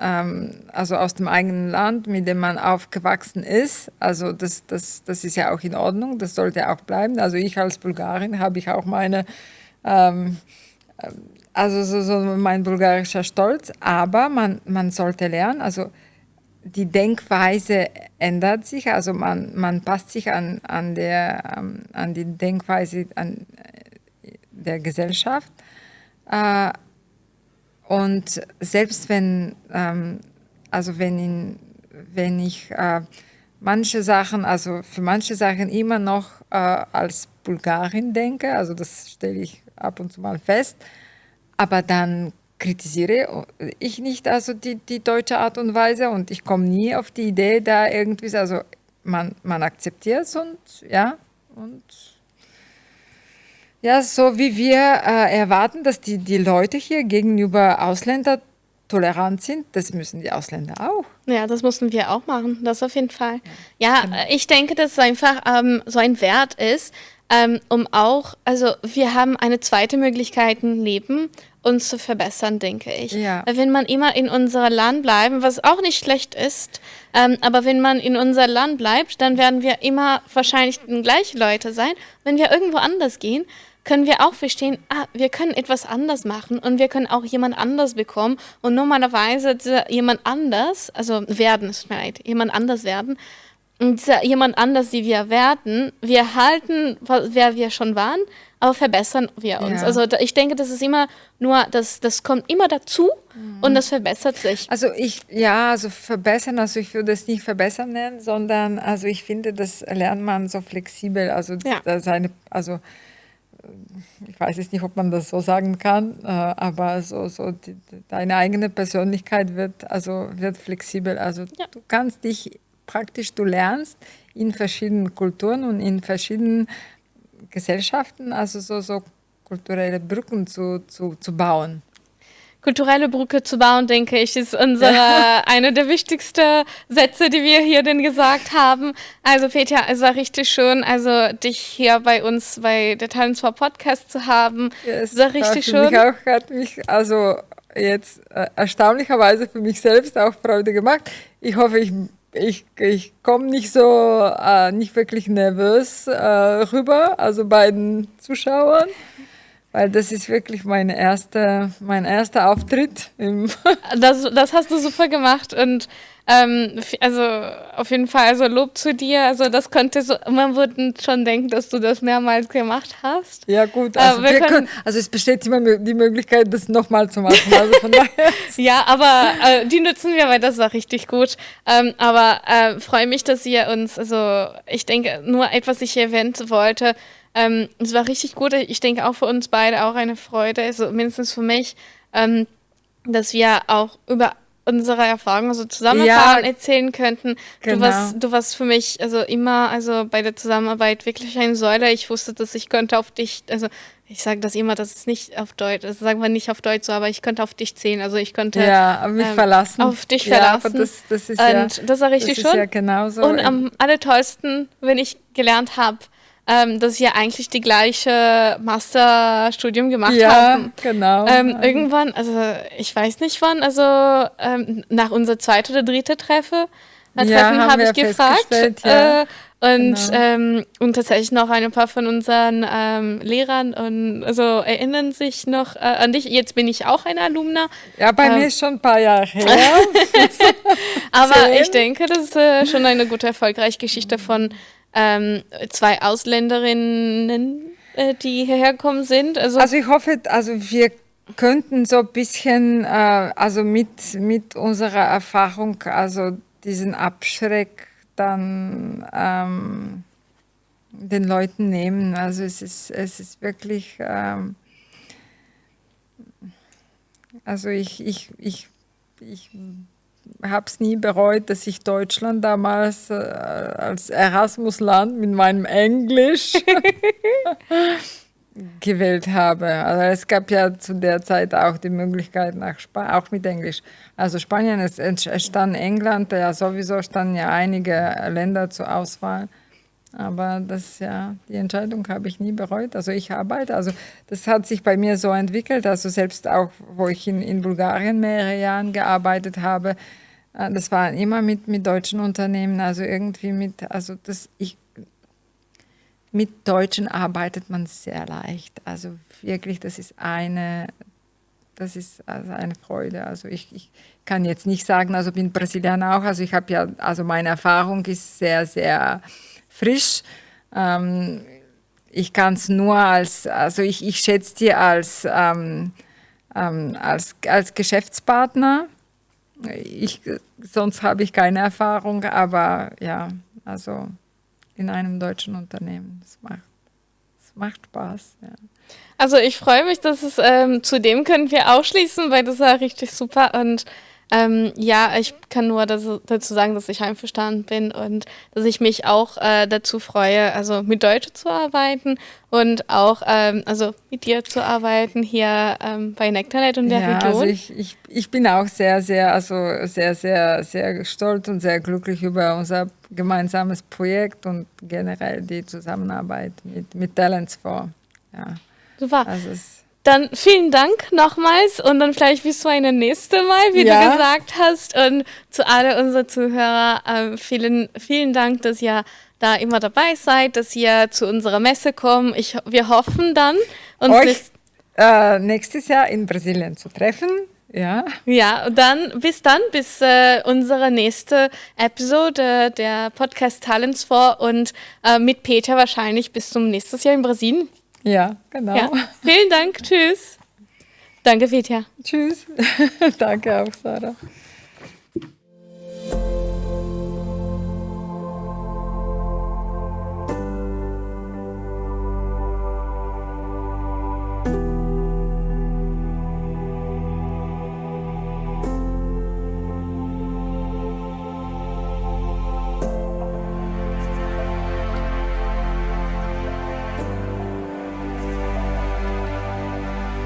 also aus dem eigenen Land, mit dem man aufgewachsen ist, also das ist ja auch in Ordnung, das sollte auch bleiben. Also ich als Bulgarin habe ich auch meine, also so mein bulgarischer Stolz, aber man sollte lernen, also die Denkweise ändert sich, also man passt sich an die Denkweise der Gesellschaft. Und selbst wenn ich manche Sachen, also für manche Sachen immer noch als Bulgarin denke, also das stelle ich ab und zu mal fest, aber dann kritisiere ich nicht also die deutsche Art und Weise und ich komme nie auf die Idee, da irgendwie, also man akzeptiert es und so wie wir erwarten, dass die Leute hier gegenüber Ausländern tolerant sind, das müssen die Ausländer auch. Ja, das müssen wir auch machen, das auf jeden Fall. Ja, genau. Ich denke, dass es einfach so ein Wert ist, um auch, also wir haben eine zweite Möglichkeit im Leben, uns zu verbessern, denke ich. Ja. Weil wenn man immer in unser Land bleiben, was auch nicht schlecht ist, aber wenn man in unser Land bleibt, dann werden wir immer wahrscheinlich die gleichen Leute sein. Wenn wir irgendwo anders gehen, können wir auch verstehen, wir können etwas anders machen und wir können auch jemand anders bekommen und normalerweise jemand anders, also werden, es tut mir leid, jemand anders werden und jemand anders, die wir werden, wir halten, wer wir schon waren, aber verbessern wir uns. Ja. Also ich denke, das ist immer nur, das kommt immer dazu und das verbessert sich. Also verbessern, also ich würde es nicht verbessern nennen, sondern also ich finde, das lernt man so flexibel, also ich weiß jetzt nicht, ob man das so sagen kann, aber deine eigene Persönlichkeit wird flexibel. Also du kannst dich praktisch, du lernst in verschiedenen Kulturen und in verschiedenen Gesellschaften, also so kulturelle Brücken zu bauen. Kulturelle Brücke zu bauen, denke ich, ist eine der wichtigsten Sätze, die wir hier denn gesagt haben. Also Petja, es war richtig schön, also dich hier bei uns bei der Talents for Podcast zu haben. Es war richtig schön. Hat mich also jetzt erstaunlicherweise für mich selbst auch Freude gemacht. Ich hoffe, ich komme nicht so nicht wirklich nervös rüber, also bei den Zuschauern. Weil das ist wirklich mein erster Auftritt. Das hast du super gemacht und also auf jeden Fall, also Lob zu dir. Also das man würde schon denken, dass du das mehrmals gemacht hast. Ja gut, also es besteht immer die Möglichkeit, das nochmal zu machen. Also von daher. Ja, aber die nutzen wir, weil das war richtig gut. Aber freue mich, dass ihr uns, also ich denke, nur etwas ich erwähnen wollte, es war richtig gut. Ich denke auch für uns beide auch eine Freude, also mindestens für mich, dass wir auch über unsere Erfahrungen, also Zusammenfahren erzählen könnten. Genau. Du warst für mich also immer, also bei der Zusammenarbeit wirklich eine Säule. Ich wusste, dass ich könnte auf dich, also ich sage das immer, das ist nicht auf Deutsch, das sagen wir nicht auf Deutsch so, aber ich könnte auf dich zählen. Also ich konnte mich verlassen. Auf dich verlassen. Aber das ist und das war richtig schön. Ja genauso. Und am allertollsten, wenn ich gelernt habe, dass wir eigentlich die gleiche Masterstudium gemacht haben. Ja, genau. Irgendwann, also ich weiß nicht wann, also nach unser zweite oder dritte Treffen habe ich gefragt. Und tatsächlich noch ein paar von unseren Lehrern und also erinnern sich noch an dich. Jetzt bin ich auch ein Alumna. Ja, bei mir ist schon ein paar Jahre her. Aber ich denke, das ist schon eine gute, erfolgreiche Geschichte von zwei Ausländerinnen, die hierher gekommen sind. Also ich hoffe, also wir könnten so ein bisschen, also mit unserer Erfahrung, also diesen Abschreck dann den Leuten nehmen. Also es ist wirklich, Also ich habe es nie bereut, dass ich Deutschland damals als Erasmus-Land mit meinem Englisch gewählt habe. Also es gab ja zu der Zeit auch die Möglichkeit nach Spanien, auch mit Englisch. Also Spanien, es stand England, ja sowieso standen ja einige Länder zur Auswahl. Aber die Entscheidung habe ich nie bereut. Also ich arbeite, also das hat sich bei mir so entwickelt, also selbst auch, wo ich in Bulgarien mehrere Jahre gearbeitet habe, das war immer mit deutschen Unternehmen, also irgendwie mit Deutschen arbeitet man sehr leicht. Also wirklich, das ist also eine Freude. Also ich kann jetzt nicht sagen, also bin Brasilianer auch, also ich habe ja, also meine Erfahrung ist sehr, sehr frisch. Ich kann es nur also ich schätze die als Geschäftspartner. Sonst habe ich keine Erfahrung, aber ja, also in einem deutschen Unternehmen. Es macht Spaß. Ja. Also ich freue mich, dass zu dem können wir auch schließen, weil das war richtig super und ich kann nur dazu sagen, dass ich einverstanden bin und dass ich mich auch dazu freue, also mit Deutschen zu arbeiten und auch also mit dir zu arbeiten hier bei Nectarnet und der Region. Also ich bin auch sehr, sehr, sehr, sehr, sehr stolz und sehr glücklich über unser gemeinsames Projekt und generell die Zusammenarbeit mit Talents for. Ja. Super. Dann vielen Dank nochmals und dann vielleicht bis zu einem nächsten Mal, wie du gesagt hast. Und zu alle unsere Zuhörer, vielen, vielen Dank, dass ihr da immer dabei seid, dass ihr zu unserer Messe kommt. Wir hoffen dann, uns nächstes Jahr in Brasilien zu treffen. Ja. Ja, und bis unsere nächste Episode der Podcast Talents for und mit Peter wahrscheinlich bis zum nächsten Jahr in Brasilien. Ja, genau. Ja. Vielen Dank. Tschüss. Danke, Peter. Tschüss. Danke auch, Sarah.